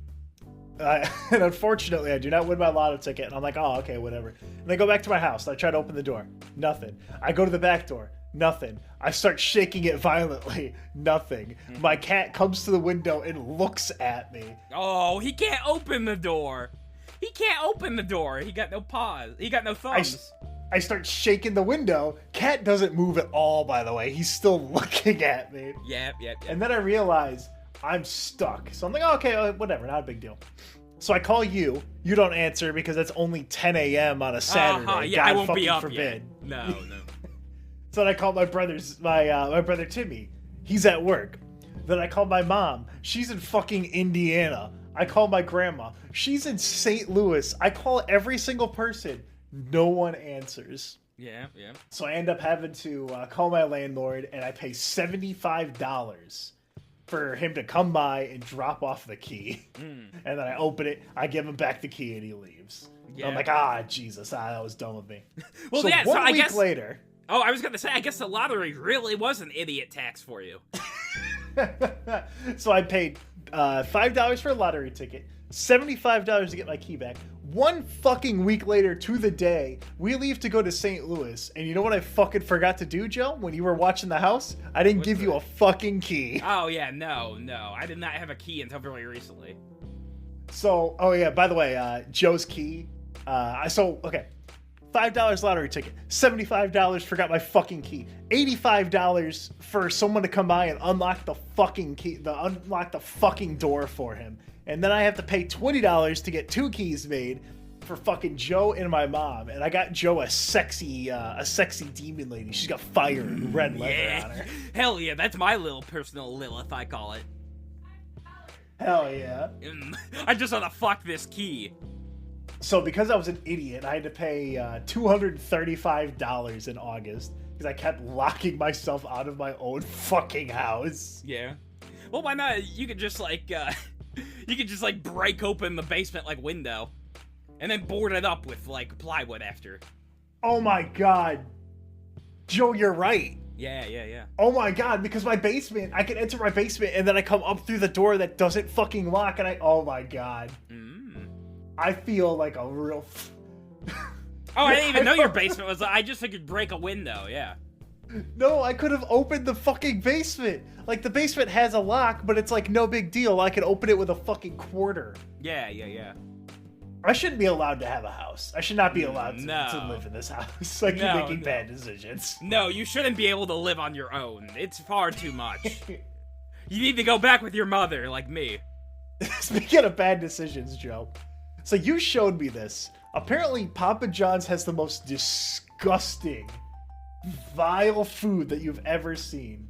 And unfortunately, I do not win my lotto ticket, and I'm like, oh, okay, whatever. And I go back to my house, and I try to open the door. Nothing. I go to the back door. Nothing. I start shaking it violently. Nothing. Mm-hmm. My cat comes to the window and looks at me. Oh, he can't open the door. He can't open the door. He got no paws. He got no thumbs. I start shaking the window. Cat doesn't move at all, by the way. He's still looking at me. Yep. And then I realize I'm stuck. So I'm like, oh, okay, whatever, not a big deal. So I call you. You don't answer because it's only 10 a.m. on a Saturday. Yeah, God I won't fucking be up forbid. yet. No. So then I called my brother Timmy. He's at work. Then I called my mom. She's in fucking Indiana. I call my grandma. She's in St. Louis. I call every single person. No one answers. Yeah. So I end up having to call my landlord, and I pay $75 for him to come by and drop off the key. And then I open it, I give him back the key, and he leaves. Yeah. I'm like, Jesus, that was dumb of me. Well, so yeah, one so I week guess... later... Oh, I was going to say, I guess the lottery really was an idiot tax for you. So I paid $5 for a lottery ticket, $75 to get my key back. One fucking week later to the day, we leave to go to St. Louis. And you know what I fucking forgot to do, Joe? When you were watching the house? I didn't give you a fucking key. Oh, yeah, no. I did not have a key until very recently. So, by the way, Joe's key. Okay. $5 lottery ticket, $75 forgot my fucking key, $85 for someone to come by and unlock the fucking key, unlock the fucking door for him, and then I have to pay $20 to get 2 keys made for fucking Joe and my mom, and I got Joe a sexy demon lady. She's got fire and red leather on her. Hell yeah, that's my little personal Lilith, I call it. Hell yeah. I just want to fuck this key. So because I was an idiot, I had to pay $235 in August because I kept locking myself out of my own fucking house. Yeah. Well, why not? You could just break open the basement window, and then board it up with plywood after. Oh my god, Joe, you're right. Yeah. Oh my god, because my basement, I can enter my basement and then I come up through the door that doesn't fucking lock, and oh my god. I feel like a real... Oh, I didn't even know your basement was... I just figured break a window, yeah. No, I could have opened the fucking basement. The basement has a lock, but it's no big deal. I could open it with a fucking quarter. Yeah. I shouldn't be allowed to have a house. I should not be allowed to live in this house. I keep making bad decisions. No, you shouldn't be able to live on your own. It's far too much. You need to go back with your mother, like me. Speaking of bad decisions, Joe... So you showed me this. Apparently, Papa John's has the most disgusting, vile food that you've ever seen.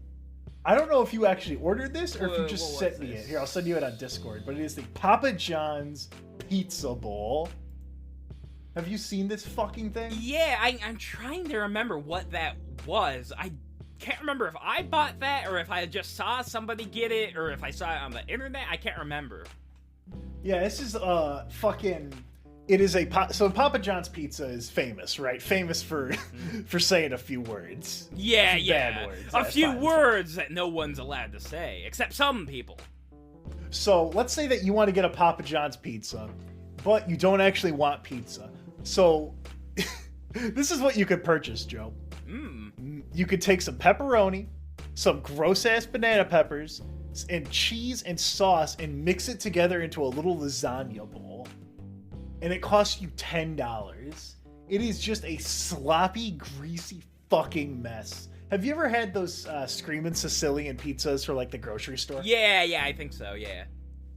I don't know if you actually ordered this or if you just sent me it. Here, I'll send you it on Discord. But it is the Papa John's Pizza Bowl. Have you seen this fucking thing? Yeah, I'm trying to remember what that was. I can't remember if I bought that or if I just saw somebody get it or if I saw it on the internet. I can't remember. Yeah, this is fucking... It is so Papa John's pizza is famous, right? Famous for saying a few words. Yeah. Bad words. A few words that no one's allowed to say, except some people. So let's say that you want to get a Papa John's pizza, but you don't actually want pizza. So this is what you could purchase, Joe. You could take some pepperoni, some gross-ass banana peppers, and cheese and sauce and mix it together into a little lasagna bowl. And it costs you $10. It is just a sloppy, greasy fucking mess. Have you ever had those Screamin' Sicilian pizzas for the grocery store? Yeah, I think so, yeah.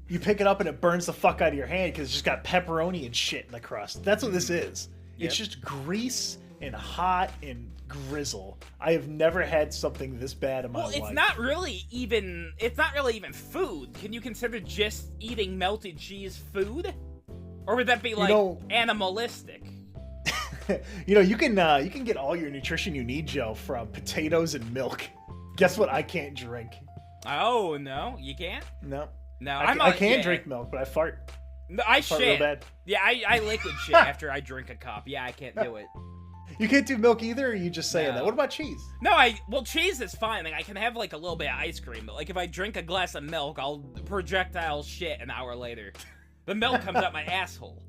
You pick it up and it burns the fuck out of your hand because it's just got pepperoni and shit in the crust. That's what this is. Yep. It's just grease and hot and grizzle. I have never had something this bad in my life. Well, it's not really even food. Can you consider just eating melted cheese food? Or would that be animalistic? You can get all your nutrition you need, Joe, from potatoes and milk. Guess what I can't drink? Oh, no, you can't? No. I can drink milk, but I fart. No, I fart shit. real bad. Yeah, I liquid shit after I drink a cup. Yeah, I can't do it. You can't do milk either, or are you just saying that? What about cheese? No, well, cheese is fine. I can have a little bit of ice cream, but if I drink a glass of milk, I'll projectile shit an hour later. The milk comes out my asshole.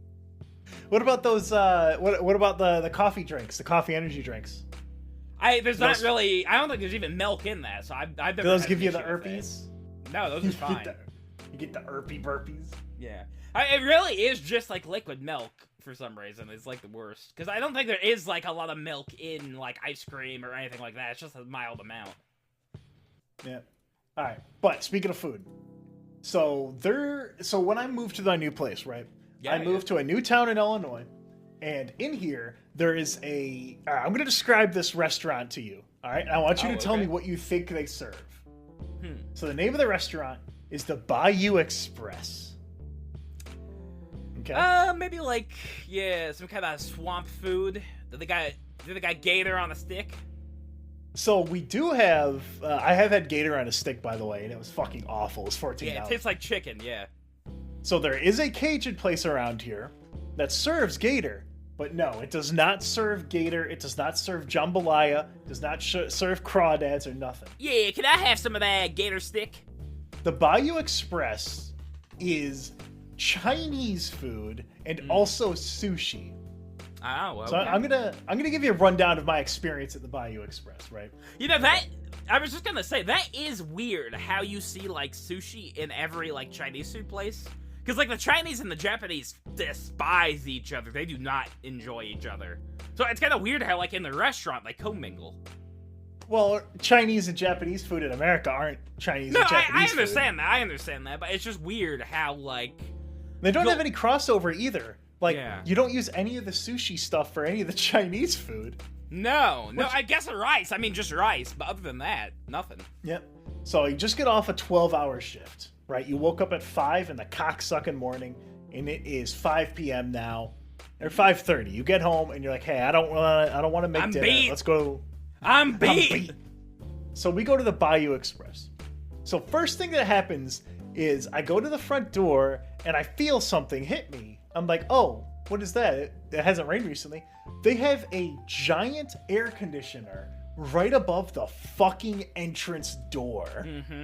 What about those? What about the coffee drinks? The coffee energy drinks? I don't think there's even milk in that. So I've never. Do those give you the herpes? No, those are fine. You get the burpies. Yeah, it really is just liquid milk for some reason. It's the worst because I don't think there is a lot of milk in ice cream or anything like that. It's just a mild amount. Yeah. All right, but speaking of food, so when I moved to my new place, right? I moved to a new town in Illinois, and in here there is I'm going to describe this restaurant to you. All right, I want you to tell okay. me what you think they serve. Hmm. So the name of the restaurant is the Bayou Express. Okay. Maybe like, some kind of swamp food. Did they got gator on a stick? So we do have, I have had gator on a stick, by the way, and it was fucking awful. It was $14. Yeah, it tastes like chicken, yeah. So there is a Cajun place around here that serves gator, but no, it does not serve gator. It does not serve jambalaya. It does not serve crawdads or nothing. Yeah, can I have some of that gator stick? The Bayou Express is Chinese food and also sushi. Oh, okay. So I'm gonna give you a rundown of my experience at the Bayou Express, right? You know, that, I was just gonna say, that is weird how you see, like, sushi in every, like, Chinese food place. Because, like, the Chinese and the Japanese despise each other. They do not enjoy each other. So it's kind of weird how, like, in the restaurant, they commingle. Well, Chinese and Japanese food in America aren't Chinese and Japanese I food. understand that, but it's just weird how, like... They don't have any crossover either. Like, Yeah. you don't use any of the sushi stuff for any of the Chinese food. No, I guess rice. I mean, just rice, but other than that, nothing. Yep. So you just get off a 12-hour shift, right? You woke up at 5 in the cocksucking morning, and it is 5 p.m. now, or 5:30. You get home, and you're like, hey, I don't want to make dinner. beat. Let's go. I'm beat. So we go to the Bayou Express. So first thing that happens is I go to the front door, and I feel something hit me. I'm like, oh, what is that? It hasn't rained recently. They have a giant air conditioner right above the fucking entrance door. Mm-hmm.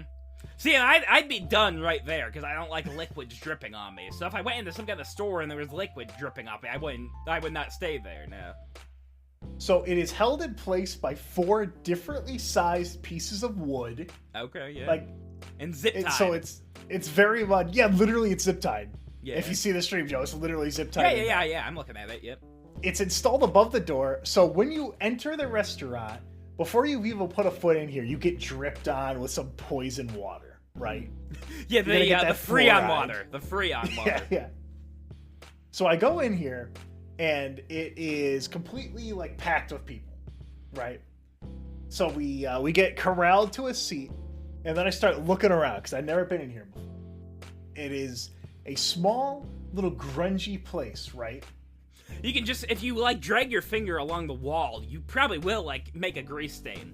See, and I'd be done right there, because I don't like liquids dripping on me. So if I went into some kind of store and there was liquid dripping on me, I would not stay there, no. So it is held in place by 4 differently sized pieces of wood. Okay, yeah. Like, and zip tied. so it's very much, yeah, literally it's zip tied. Yeah. If you see the stream, Joe, it's literally zip tied. Yeah, I'm looking at it, yep. It's installed above the door, so when you enter the restaurant, before you even put a foot in here, you get dripped on with some poison water, right? Yeah, the Freon fluoride. water. The Freon water. Yeah. So I go in here, and it is completely, like, packed with people, right? So we get corralled to a seat, and then I start looking around, because I've never been in here before. It is a small, little grungy place, right? You can just, if you, like, drag your finger along the wall, you probably will, like, make a grease stain.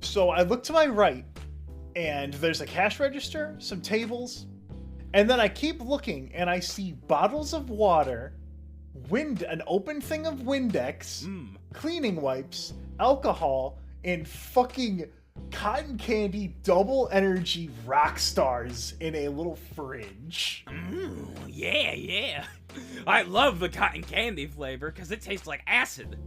So I look to my right, and there's a cash register, some tables, and then I keep looking, and I see bottles of water, an open thing of Windex, cleaning wipes, alcohol, and fucking cotton candy double energy rock stars in a little fridge. Yeah. I love the cotton candy flavor because it tastes like acid.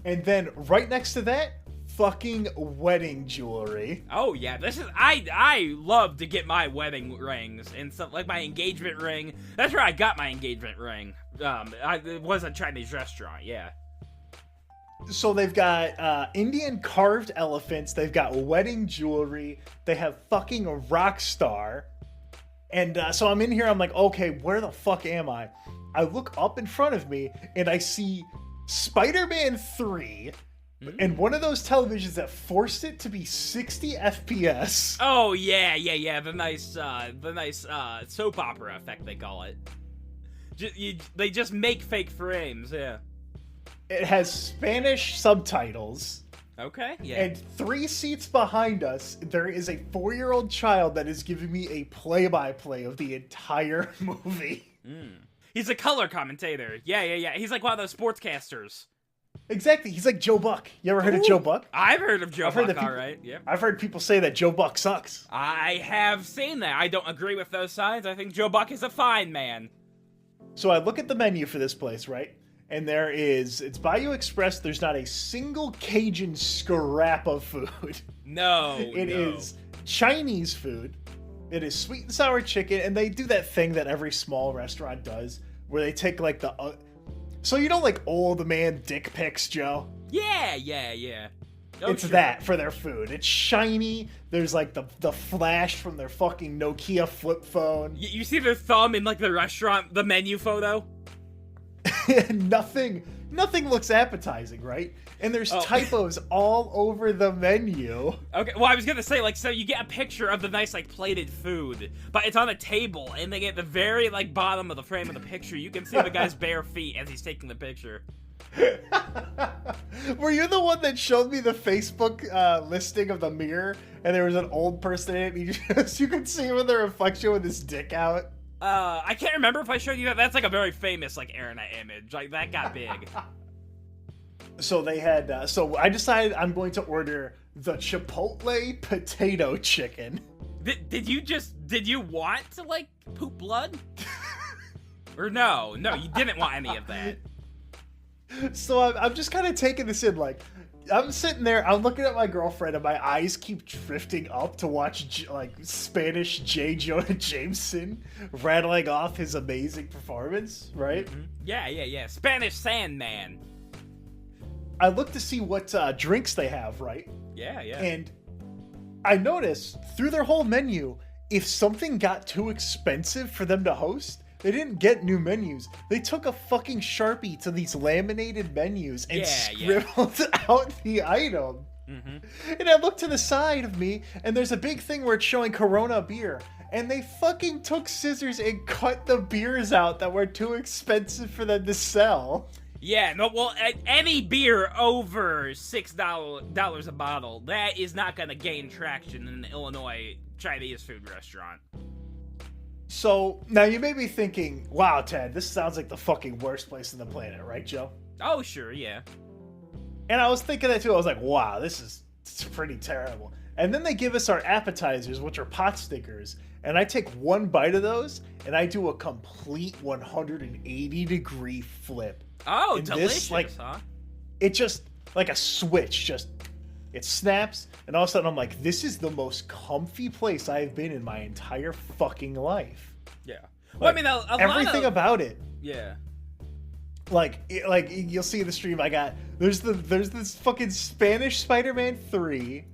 And then right next to that, fucking wedding jewelry. Oh yeah, this is I love to get my wedding rings and stuff like my engagement ring. That's where I got my engagement ring. It was a Chinese restaurant, yeah. So they've got Indian carved elephants. They've got wedding jewelry. They have fucking a rock star. And so I'm in here. I'm like, okay, where the fuck am I? I look up in front of me and I see Spider-Man 3 and one of those televisions that forced it to be 60 FPS. Oh yeah. The nice soap opera effect they call it. They just make fake frames, yeah. It has Spanish subtitles. Okay, yeah. And 3 seats behind us, there is a 4-year-old child that is giving me a play-by-play of the entire movie. He's a color commentator. Yeah. He's like one of those sportscasters. Exactly. He's like Joe Buck. You ever heard of Joe Buck? I've heard of Joe Buck, all right. Yep. I've heard people say that Joe Buck sucks. I have seen that. I don't agree with those signs. I think Joe Buck is a fine man. So I look at the menu for this place, right? And it's Bayou Express. There's not a single Cajun scrap of food. No. It is Chinese food. It is sweet and sour chicken. And they do that thing that every small restaurant does where they take like so you know like old man dick pics, Joe? Yeah. Oh, it's that for their food. It's shiny. There's like the flash from their fucking Nokia flip phone. You see their thumb in like the restaurant, the menu photo? Nothing nothing looks appetizing, right? And there's typos all over the menu. Okay, well, I was gonna say, like, so you get a picture of the nice, like, plated food, but it's on a table, and they get the very, like, bottom of the frame of the picture. You can see the guy's bare feet as he's taking the picture. Were you the one that showed me the Facebook listing of the mirror, and there was an old person in it, and you could see him in the reflection with his dick out? I can't remember if I showed you that. That's, like, a very famous, like, internet image. Like, that got big. So they had, so I decided I'm going to order the Chipotle potato chicken. Did you want to, like, poop blood? Or no, you didn't want any of that. So I'm just kind of taking this in, like, I'm sitting there, I'm looking at my girlfriend, and my eyes keep drifting up to watch, like, Spanish J. Jonah Jameson rattling off his amazing performance, right? Mm-hmm. Yeah. Spanish Sandman. I look to see what drinks they have, right? Yeah. And I noticed through their whole menu, if something got too expensive for them to host, they didn't get new menus. They took a fucking Sharpie to these laminated menus and scribbled out the item. Mm-hmm. And I look to the side of me, and there's a big thing where it's showing Corona beer. And they fucking took scissors and cut the beers out that were too expensive for them to sell. Yeah, no, well, any beer over $6 a bottle, that is not going to gain traction in an Illinois Chinese food restaurant. So, now you may be thinking, wow, Ted, this sounds like the fucking worst place on the planet, right, Joe? Oh, sure, yeah. And I was thinking that too. I was like, wow, it's pretty terrible. And then they give us our appetizers, which are pot stickers. And I take one bite of those, and I do a complete 180-degree flip. Oh, and delicious, this, huh? It just, like a switch, it snaps, and all of a sudden I'm like, this is the most comfy place I've been in my entire fucking life. Yeah. Well, I mean, everything about it. Yeah. Like you'll see in the stream, there's this fucking Spanish Spider-Man 3.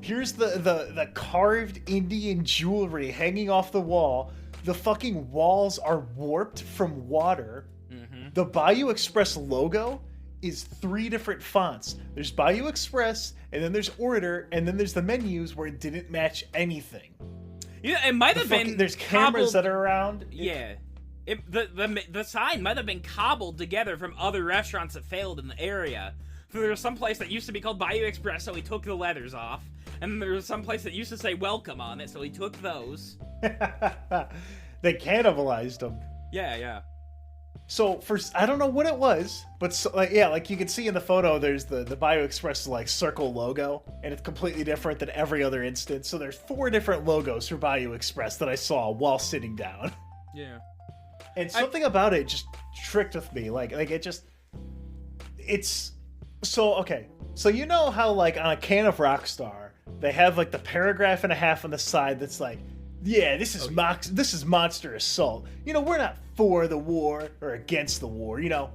Here's the carved Indian jewelry hanging off the wall. The fucking walls are warped from water. Mm-hmm. The Bayou Express logo is 3 different fonts. There's Bayou Express, and then there's Order, and then there's the menus where it didn't match anything. Yeah, it might have been. There's cameras that are around. Yeah. The sign might have been cobbled together from other restaurants that failed in the area. So there was some place that used to be called Bayou Express, so he took the letters off. And then there was some place that used to say welcome on it, so he took those. They cannibalized them. Yeah. So I don't know what it was, but like you can see in the photo, there's the Bayou Express like circle logo, and it's completely different than every other instance. So there's 4 different logos for Bayou Express that I saw while sitting down. Yeah. And something about it just tricked with me. It's so okay. So you know how like on a can of Rockstar, they have like the paragraph and a half on the side that's like, yeah, this is Monster Assault. You know, we're not for the war or against the war. You know,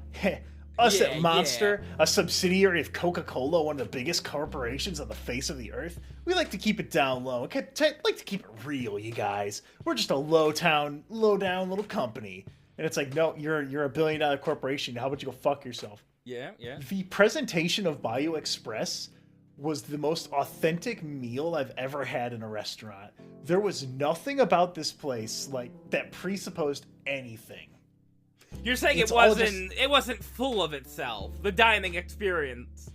us at Monster, a subsidiary of Coca-Cola, one of the biggest corporations on the face of the earth. We like to keep it down low. Okay, like to keep it real, you guys. We're just a low down little company. And it's like, no, you're a $1 billion corporation. How about you go fuck yourself? Yeah. The presentation of Bayou Express was the most authentic meal I've ever had in a restaurant. There was nothing about this place like that presupposed anything. You're saying it wasn't full of itself, the dining experience.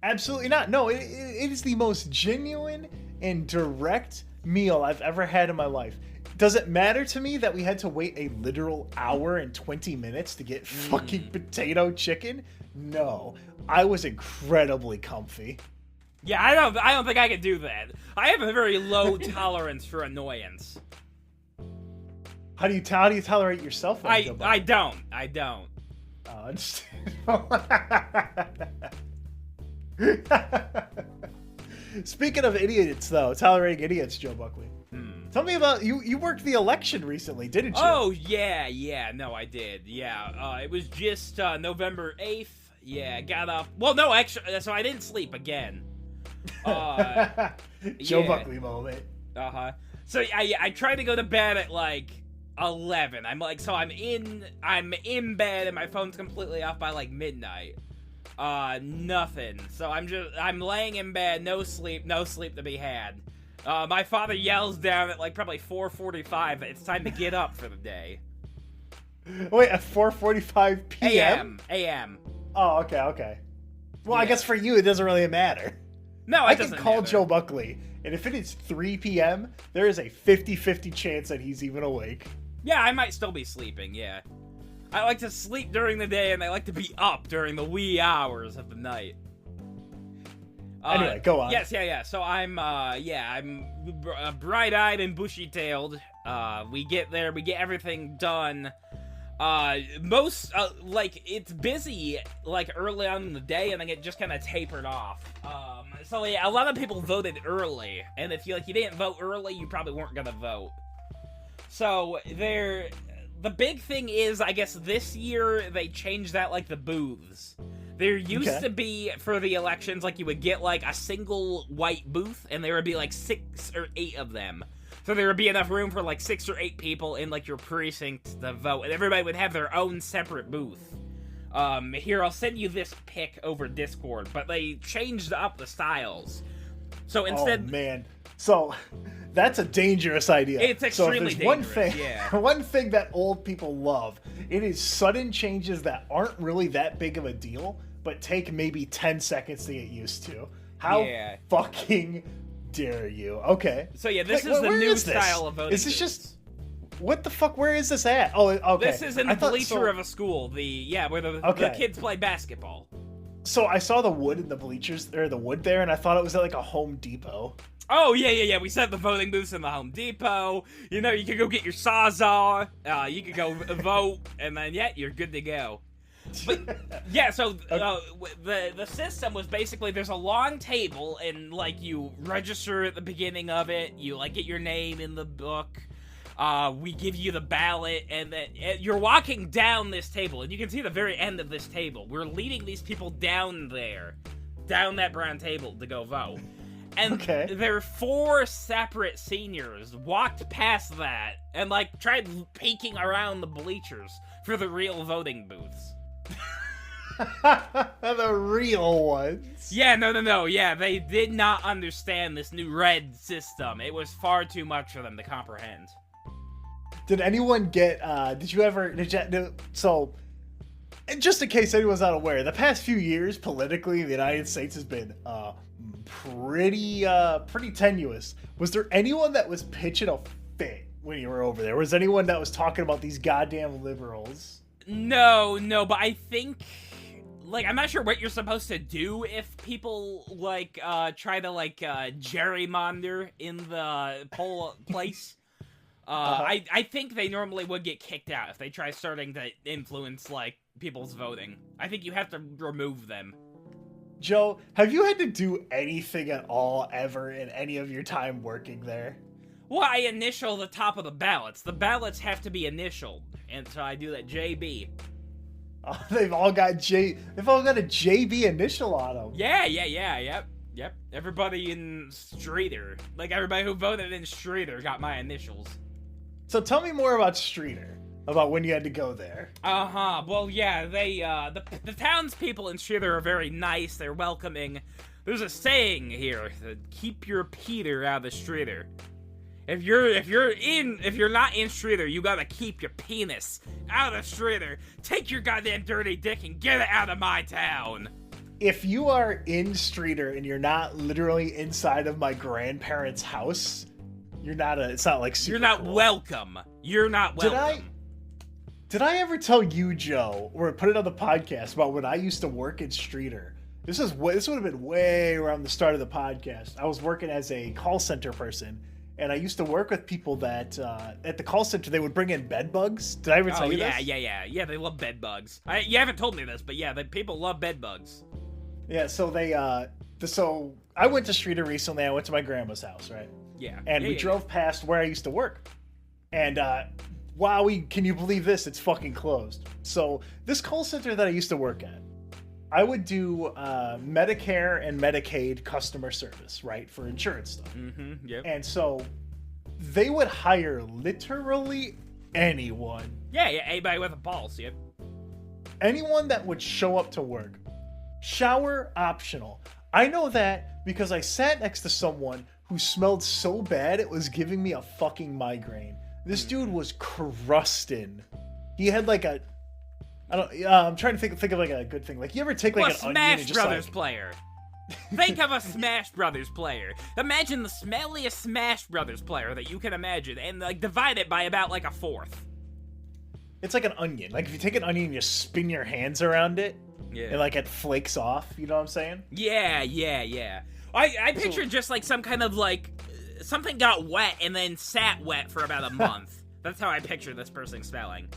Absolutely not. No, it is the most genuine and direct meal I've ever had in my life. Does it matter to me that we had to wait a literal hour and 20 minutes to get fucking potato chicken? No. I was incredibly comfy. Yeah, I don't think I could do that. I have a very low tolerance for annoyance. How do you tolerate yourself? I don't. Oh, speaking of idiots, though, tolerating idiots, Joe Buckley. Tell me about you worked the election recently, didn't you? Oh, yeah. No, I did. Yeah, it was just November 8th. Yeah, got up. Well, no, actually, so I didn't sleep again. Joe Buckley moment. So I tried to go to bed at like 11. I'm in bed and my phone's completely off by like midnight. Nothing. So I'm laying in bed, no sleep to be had. My father yells down at like probably 4:45 that it's time to get up for the day. Wait, at 4:45 p.m.? A.M. Oh, okay. Well, Yeah. I guess for you, it doesn't really matter. No, I it can doesn't call matter. Joe Buckley, and if it is 3 p.m., there is a 50-50 chance that he's even awake. Yeah, I might still be sleeping, yeah. I like to sleep during the day, and I like to be up during the wee hours of the night. Anyway, go on. Yes, yeah. So I'm bright-eyed and bushy-tailed. We get there, we get everything done. It's busy, like, early on in the day, and then it just kind of tapered off. So yeah, a lot of people voted early, and if you didn't vote early, you probably weren't gonna vote. So the big thing is, I guess this year they changed out like the booths. There used to be, for the elections, like you would get like a single white booth, and there would be like 6 or 8 of them. So there would be enough room for like 6 or 8 people in like your precinct to vote, and everybody would have their own separate booth. Here, I'll send you this pic over Discord, but they changed up the styles. So instead... Oh, man. So, that's a dangerous idea. It's extremely dangerous, One thing that old people love, it is sudden changes that aren't really that big of a deal, but take maybe 10 seconds to get used to. How fucking dare you? Okay. So yeah, this is the new style of voting. Is this just... What the fuck? Where is this at? Oh, okay. This is in the bleacher of a school. Where the kids play basketball. So I saw the wood in the bleachers, or the wood there, and I thought it was at like a Home Depot. Oh, yeah. We set the voting booths in the Home Depot. You know, you could go get your Sawzall. You could go vote, and then, you're good to go. But, yeah, so the system was basically there's a long table, and, like, you register at the beginning of it. You, like, get your name in the book. We give you the ballot, and then you're walking down this table, and you can see the very end of this table. We're leading these people down that brown table to go vote. And there are 4 separate seniors walked past that and, like, tried peeking around the bleachers for the real voting booths. The real ones. Yeah, no. Yeah, they did not understand this new red system. It was far too much for them to comprehend. Did anyone get, so, just in case anyone's not aware, the past few years, politically, the United States has been, pretty tenuous. Was there anyone that was pitching a fit when you were over there? Was anyone that was talking about these goddamn liberals? No, but I think, like, I'm not sure what you're supposed to do if people, like, try to, like, gerrymander in the poll place. I think they normally would get kicked out if they try starting to influence, like, people's voting. I think you have to remove them. Joe, have you had to do anything at all ever in any of your time working there? Well, I initial the top of the ballots. The ballots have to be initialed, and so I do that JB. Oh, they've all got a JB initial on them. Yeah, yep. Everybody in Streeter, like everybody who voted in Streeter got my initials. So tell me more about Streeter, about when you had to go there. Well, yeah, they, the townspeople in Streeter are very nice, they're welcoming. There's a saying here, keep your Peter out of the Streeter. If you're not in Streeter, you gotta keep your penis out of Streeter. Take your goddamn dirty dick and get it out of my town. If you are in Streeter and you're not literally inside of my grandparents' house, it's not like super You're not cool. welcome. You're not welcome. Did I ever tell you, Joe, or put it on the podcast about when I used to work in Streeter? This would have been way around the start of the podcast. I was working as a call center person, and I used to work with people that, at the call center, they would bring in bed bugs. Did I ever tell you this? Yeah, they love bed bugs. You haven't told me this, but yeah, people love bed bugs. Yeah, so so I went to Streeter recently. I went to my grandma's house, right? Yeah. And we drove past where I used to work. And, can you believe this? It's fucking closed. So this call center that I used to work at, I would do Medicare and Medicaid customer service, right, for insurance stuff. Mm-hmm, yep. And so they would hire literally anyone. Yeah, anybody with a pulse, yep. Anyone that would show up to work. Shower optional. I know that because I sat next to someone who smelled so bad it was giving me a fucking migraine. This dude was crusting. He had like a... I'm trying to think of like a good thing. Like, you ever take like an onion and Smash just Brothers like... player. Think of a Smash Brothers player. Imagine the smelliest Smash Brothers player that you can imagine, and like divide it by about like a fourth. It's like an onion. Like, if you take an onion and you spin your hands around it, yeah, and like it flakes off. You know what I'm saying? Yeah. I pictured just like some kind of like something got wet and then sat wet for about a month. That's how I picture this person smelling.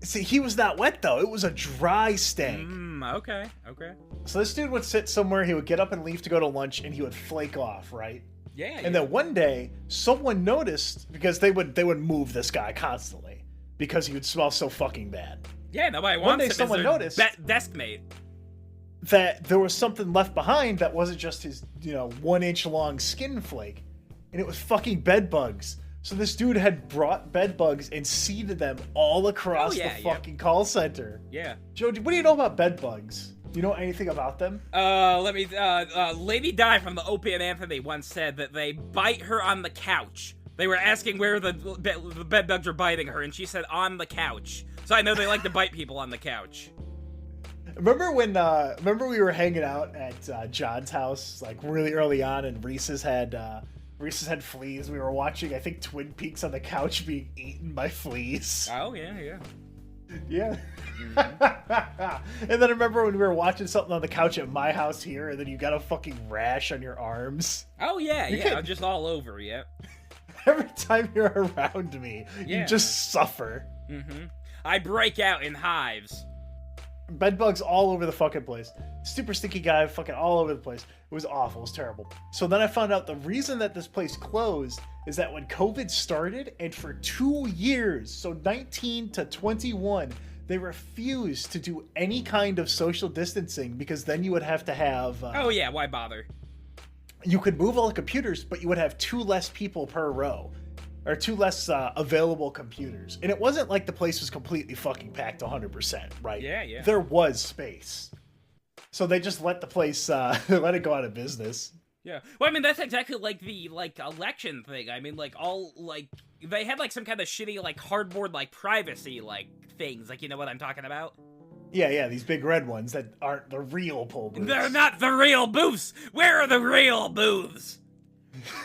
See, he was not wet though. It was a dry stank. Okay. So this dude would sit somewhere, he would get up and leave to go to lunch, and he would flake off, right? Yeah. And then one day, someone noticed, because they would move this guy constantly because he would smell so fucking bad. Yeah, nobody wants one day him someone as their noticed desk mate. That there was something left behind that wasn't just his 1 inch long skin flake, and it was fucking bed bugs. So this dude had brought bed bugs and seeded them all across the fucking call center. Yeah. Joe, what do you know about bed bugs? Do you know anything about them? Lady Di from the Opie and Anthony once said that they bite her on the couch. They were asking where the bed bugs were biting her, and she said on the couch. So I know they like to bite people on the couch. Remember when we were hanging out at John's house, like really early on, and Reese's had fleas. We were watching, I think, Twin Peaks on the couch being eaten by fleas. Oh, yeah. Yeah. And then I remember when we were watching something on the couch at my house here, and then you got a fucking rash on your arms. Oh, yeah. I'm just all over, yeah. Every time you're around me, you just suffer. Mm-hmm. I break out in hives. Bed bugs all over the fucking place. Super stinky guy, fucking all over the place. It was awful. It was terrible. So then I found out the reason that this place closed is that when COVID started, and for 2 years, so 19 to 21, they refused to do any kind of social distancing because then you would have to have... why bother? You could move all the computers, but you would have 2 less people per row. Or 2 less available computers. And it wasn't like the place was completely fucking packed 100%, right? Yeah. There was space. So they just let the place, let it go out of business. Yeah. Well, I mean, that's exactly like the, election thing. I mean, they had, some kind of shitty, cardboard, privacy, things. You know what I'm talking about? Yeah, these big red ones that aren't the real poll booths. They're not the real booths! Where are the real booths?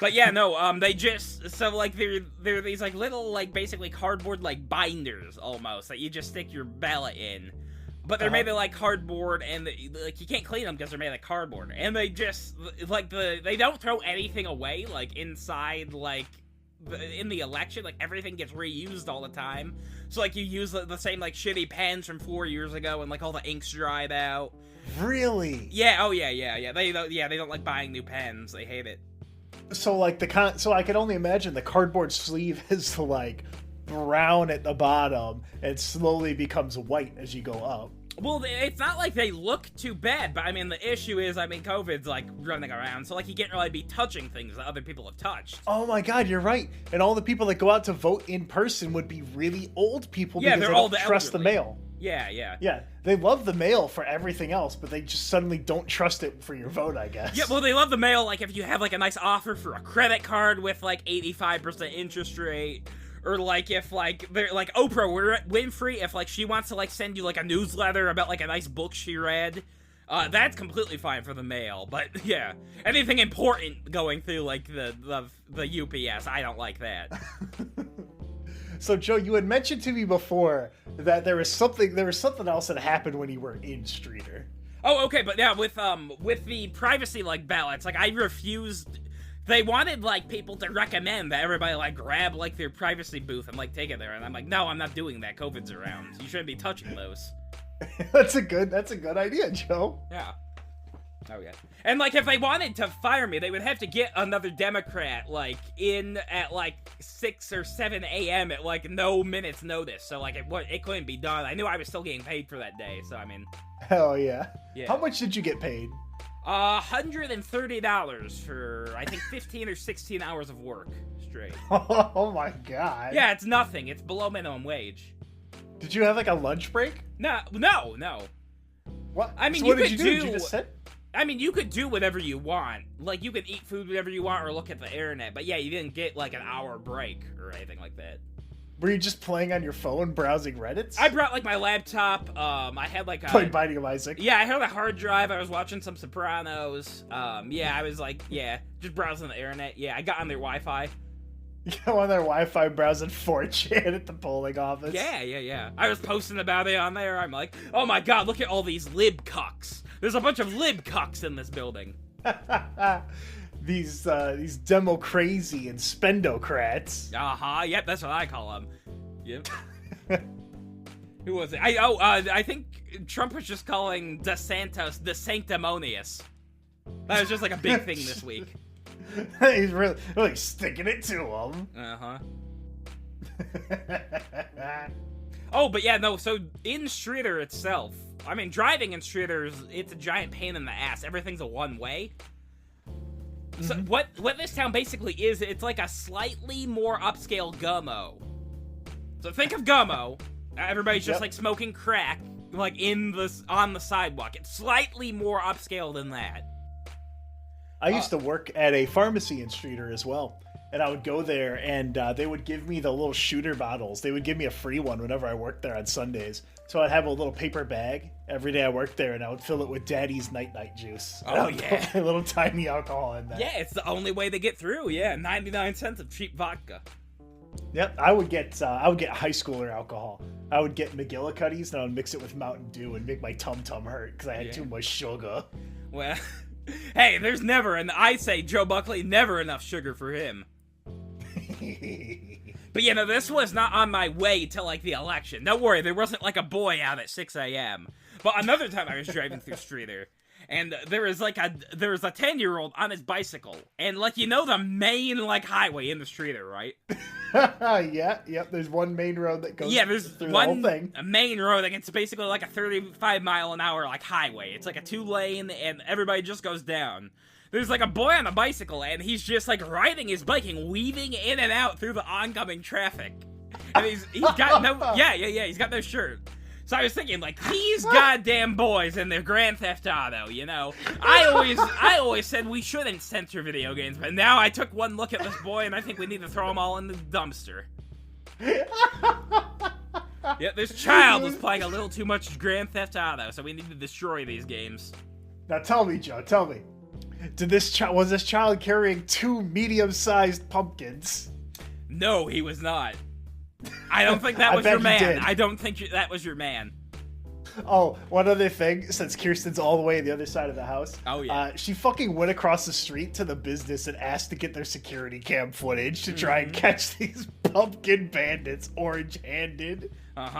But yeah, no, they just, they're these, little, basically cardboard, binders, almost, that you just stick your ballot in. But they're made of, cardboard, and, you can't clean them because they're made of cardboard. And they just, they don't throw anything away, inside, in the election, everything gets reused all the time. So, you use the same, shitty pens from 4 years ago, and, all the ink's dried out. Really? Yeah, They don't like buying new pens. They hate it. So so I can only imagine the cardboard sleeve is brown at the bottom and slowly becomes white as you go up. Well, it's not like they look too bad, but I mean the issue is COVID's running around, so you can't really be touching things that other people have touched. Oh my god, you're right. And all the people that go out to vote in person would be really old people because they don't trust the mail. Yeah. They love the mail for everything else, but they just suddenly don't trust it for your vote, I guess. Yeah, well, they love the mail, if you have, a nice offer for a credit card with, 85% interest rate, or, if, they're, Oprah Winfrey, if, she wants to, send you, a newsletter about, a nice book she read, that's completely fine for the mail, but, yeah, anything important going through, the UPS, I don't like that. So, Joe, you had mentioned to me before that there was something else that happened when you were in Streeter. Oh, okay, but yeah, with the privacy ballots, I refused. They wanted people to recommend that everybody grab their privacy booth and take it there, and I'm like, no, I'm not doing that. COVID's around. You shouldn't be touching those. That's a good idea, Joe. Yeah. Oh yeah. And if they wanted to fire me, they would have to get another Democrat in at 6 or 7 a.m. at no minutes notice. So it couldn't be done. I knew I was still getting paid for that day. So I mean. Hell yeah. Yeah. How much did you get paid? $130 for I think 15 or 16 hours of work straight. Oh my god. Yeah, it's nothing. It's below minimum wage. Did you have like a lunch break? No. What? I mean, so you what did could you do? Did you just sit? I mean, you could do whatever you want. Like, you could eat food whenever you want or look at the internet. But yeah, you didn't get like an hour break or anything like that. Were you just playing on your phone, browsing Reddits? I brought like my laptop. I had like a playing Binding of Isaac. Yeah, I had a hard drive. I was watching some Sopranos. Yeah, I was like, just browsing the internet. Yeah, I got on their Wi-Fi. You go on their Wi-Fi browsing 4chan at the polling office. Yeah. I was posting about it on there. I'm like, oh my god, look at all these libcucks. There's a bunch of libcucks in this building. These demo-crazy and spendocrats. Yep, that's what I call them. Yep. Who was it? I think Trump was just calling DeSantis the Sanctimonious. That was just like a big thing this week. He's really sticking it to him. Oh, but yeah, no, so in Streeter itself, I mean, driving in Streeter, it's a giant pain in the ass. Everything's a one-way. So what this town basically is, it's like a slightly more upscale Gummo. So think of Gummo. Everybody's just like smoking crack, like on the sidewalk. It's slightly more upscale than that. I used to work at a pharmacy in Streeter as well, and I would go there, and they would give me the little shooter bottles. They would give me a free one whenever I worked there on Sundays. So I'd have a little paper bag every day I worked there, and I would fill it with Daddy's Night Juice. Oh, yeah. Put a little tiny alcohol in there. Yeah, it's the only way to get through. Yeah, 99 cents of cheap vodka. Yep, I would get high schooler alcohol. I would get McGillicuddy's, and I would mix it with Mountain Dew and make my tum-tum hurt because I had too much sugar. Well, hey, there's never, and I say Joe Buckley, never enough sugar for him. But you know, this was not on my way to like the election. Don't worry, there wasn't like a boy out at 6 a.m. But another time I was driving through Streeter, and there was a 10-year-old on his bicycle, and like, you know, the main like highway in the Streeter, right? Yep. There's one main road that goes through the whole thing. A main road, like it's basically like a 35-mile-an-hour like highway. It's like a 2-lane, and everybody just goes down. There's like a boy on a bicycle, and he's just like riding his bike and weaving in and out through the oncoming traffic. And he's got no he's got no shirt. So I was thinking, like, these goddamn boys and their Grand Theft Auto, you know. I always said we shouldn't censor video games, but now I took one look at this boy, and I think we need to throw them all in the dumpster. Yeah, this child was playing a little too much Grand Theft Auto, so we need to destroy these games. Now tell me, Joe, was this child carrying 2 medium-sized pumpkins? No, he was not. I don't think that was your man. I don't think that was your man. Oh, one other thing, since Kirsten's all the way on the other side of the house. Oh, yeah. She fucking went across the street to the business and asked to get their security cam footage to try and catch these pumpkin bandits orange-handed.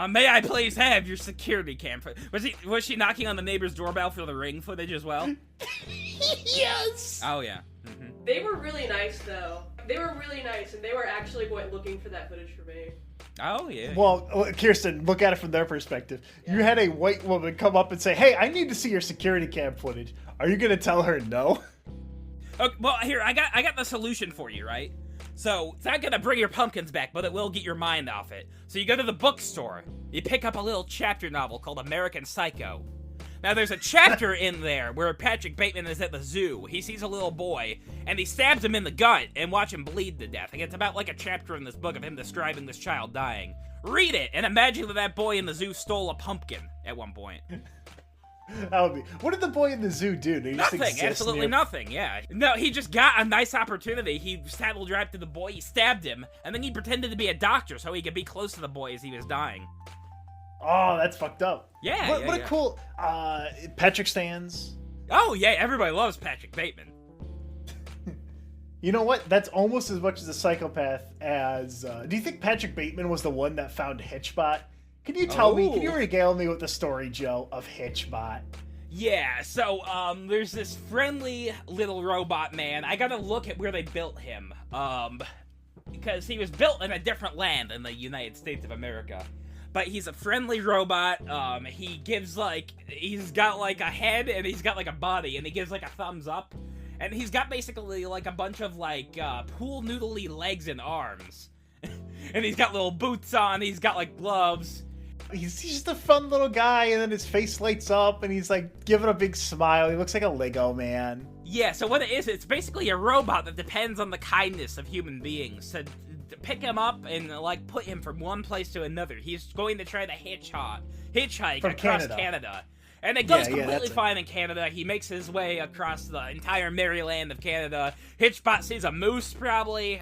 May I please have your security cam? Was she knocking on the neighbor's doorbell for the ring footage as well? Yes! Oh, yeah. They were really nice, though. They were really nice, and they were actually looking for that footage for me. Oh, yeah. Well, Kirsten, look at it from their perspective. Yeah. You had a white woman come up and say, hey, I need to see your security cam footage. Are you going to tell her no? Okay, well, here, I got the solution for you, right? So, it's not going to bring your pumpkins back, but it will get your mind off it. So you go to the bookstore, you pick up a little chapter novel called American Psycho. Now, there's a chapter in there where Patrick Bateman is at the zoo. He sees a little boy, and he stabs him in the gut and watch him bleed to death. And it's about like a chapter in this book of him describing this child dying. Read it, and imagine that boy in the zoo stole a pumpkin at one point. That would be... What did the boy in the zoo do? Did he nothing, absolutely nothing, yeah. No, he just got a nice opportunity. He saddled right to the boy, he stabbed him, and then he pretended to be a doctor so he could be close to the boy as he was dying. Oh, that's fucked up. Yeah, What a cool... Patrick Stans. Oh, yeah, everybody loves Patrick Bateman. You know what? That's almost as much as a psychopath as... do you think Patrick Bateman was the one that found Hitchbot? Can you tell me, can you regale me with the story, Joe, of Hitchbot? Yeah, so, there's this friendly little robot man. I gotta look at where they built him. Because he was built in a different land than the United States of America. But he's a friendly robot. He gives, like, he's got, like, a head and he's got, like, a body, and he gives, like, a thumbs up. and he's got basically like a bunch of like pool noodly legs and arms, and he's got little boots on. He's got like gloves. He's just a fun little guy, and then his face lights up, and he's like giving a big smile. He looks like a Lego man. Yeah, so what it is, it's basically a robot that depends on the kindness of human beings to pick him up and like put him from one place to another. He's going to try to hitchhike from across Canada. And it goes completely that's fine in Canada. He makes his way across the entire merry land of Canada. Hitchbot sees a moose, probably.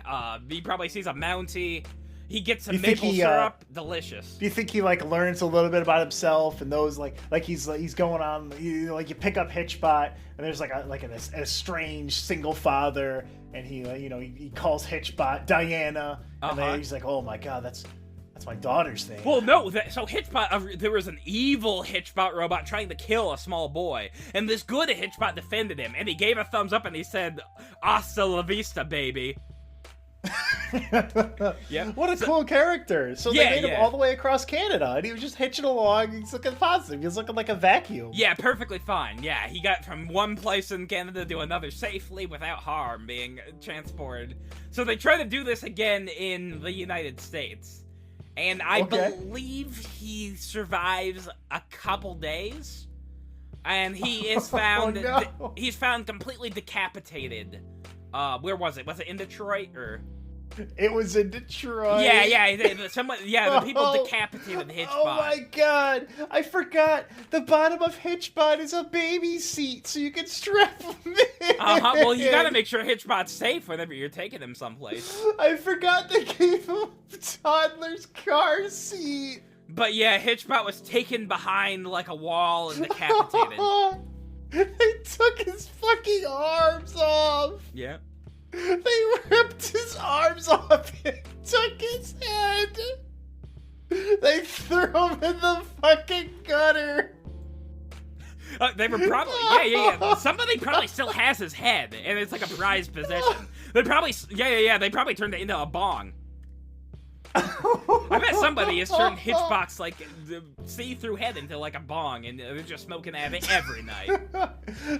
He probably sees a Mountie. He gets some maple syrup. Delicious. Do you think he like learns a little bit about himself and those like he's going on? You pick up Hitchbot and there's like an estranged single father, and he calls Hitchbot Diana, and then he's like, oh my god, that's my daughter's thing. Well, no, so Hitchbot, there was an evil Hitchbot robot trying to kill a small boy, and this good Hitchbot defended him, and he gave a thumbs up and he said, "Hasta la vista, baby." Yeah. What a cool character. So they made him all the way across Canada, and he was just hitching along. He's looking positive. He's looking like a vacuum. Yeah, perfectly fine. Yeah, he got from one place in Canada to another safely without harm being transported. So they try to do this again in the United States. And I believe he survives a couple days. And he is found he's found completely decapitated. Where was it? Was it in Detroit or? It was in Detroit. Yeah. The people decapitated Hitchbot. Oh my god! I forgot. The bottom of Hitchbot is a baby seat, so you can strap him in. Well, you gotta make sure Hitchbot's safe whenever you're taking him someplace. I forgot they gave him a toddler's car seat. But yeah, Hitchbot was taken behind like a wall and decapitated. They took his fucking arms off. Yeah. They ripped his arms off and took his head. They threw him in the fucking gutter. They were probably, yeah. Somebody probably still has his head, and it's like a prized possession. They probably, they probably turned it into a bong. I bet somebody has turned Hitchbot's like see-through head into like a bong, and they're just smoking out of it every night.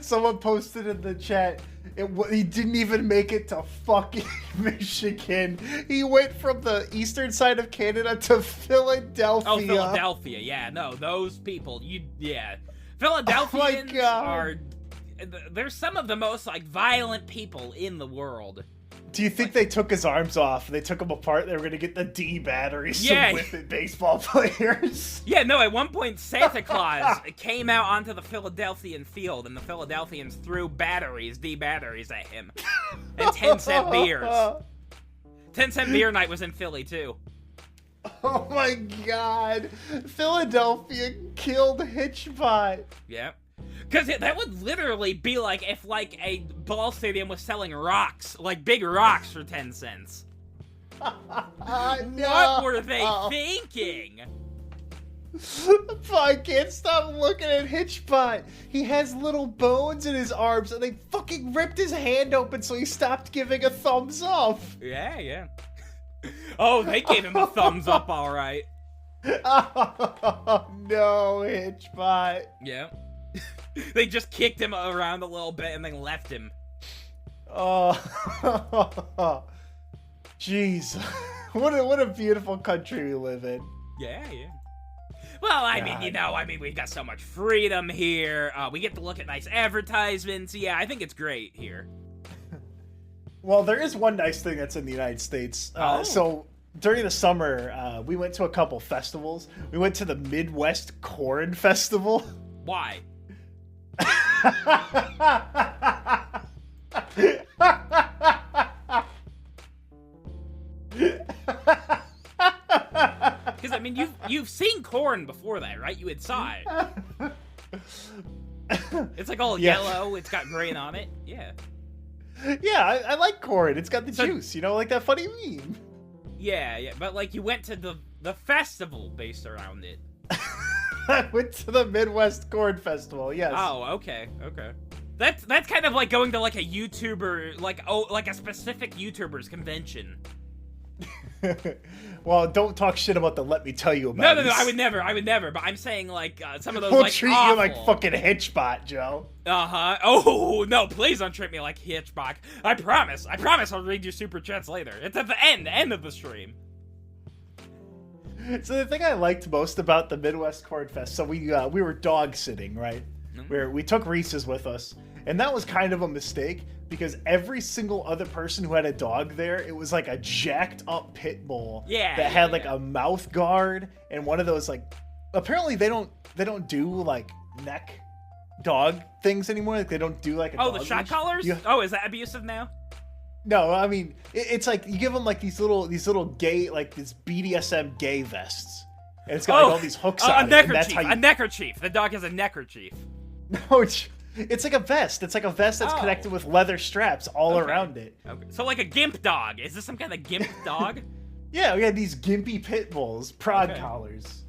Someone posted in the chat, he didn't even make it to fucking Michigan. He went from the eastern side of Canada to Philadelphia. Oh, Philadelphia, yeah, no, those people, Philadelphians are, they're some of the most like violent people in the world. Do you think they took his arms off? They took them apart. They were gonna get the D batteries to whip at baseball players. Yeah, no. At one point, Santa Claus came out onto the Philadelphian field, and the Philadelphians threw D batteries at him, and 10-cent beers. 10-cent beer night was in Philly too. Oh my god! Philadelphia killed Hitchbot. Yeah. Because that would literally be like if, like, a ball stadium was selling rocks, like big rocks for 10 cents. What were they thinking? I can't stop looking at Hitchbot. He has little bones in his arms, and they fucking ripped his hand open so he stopped giving a thumbs up. Yeah. Oh, they gave him a thumbs up, all right. Oh, no, Hitchbot. Yeah. They just kicked him around a little bit and then left him. Oh, jeez. What a beautiful country we live in. Yeah. Well, I mean, we've got so much freedom here. We get to look at nice advertisements. Yeah, I think it's great here. Well, there is one nice thing that's in the United States. So during the summer, we went to a couple festivals. We went to the Midwest Corn Festival. Why? Because I mean, you've seen corn before that, right? You had saw it. It's like all yellow. It's got grain on it. Yeah. Yeah, I like corn. It's got the juice, like that funny meme. Yeah. But like, you went to the festival based around it. I went to the Midwest Corn Festival, yes. Oh, okay. That's kind of like going to like a YouTuber, like a specific YouTuber's convention. Well, don't talk shit about the Let Me Tell You About It. No, I would never. But I'm saying, like, some of those, We'll like, treat awful. you like fucking Hitchbot, Joe. Uh-huh. Oh, no, please don't treat me like Hitchbot. I promise I'll read your super chats later. It's at the end of the stream. So the thing I liked most about the Midwest Cornfest, so we were dog sitting, right? Where we took Reese's with us, and that was kind of a mistake because every single other person who had a dog there, it was like a jacked up pit bull that had like a mouth guard and one of those like. Apparently they don't do like neck dog things anymore. Like they don't do like a dog the shot leash. collars? Oh, is that abusive now? No, I mean it's like you give them like these little gay like this BDSM gay vests, and it's got like all these hooks on it. And that's how a neckerchief. The dog has a neckerchief. No, it's like a vest. It's like a vest that's connected with leather straps all around it. Okay. So like a gimp dog. Is this some kind of gimp dog? Yeah, we had these gimpy pit bulls, prog collars.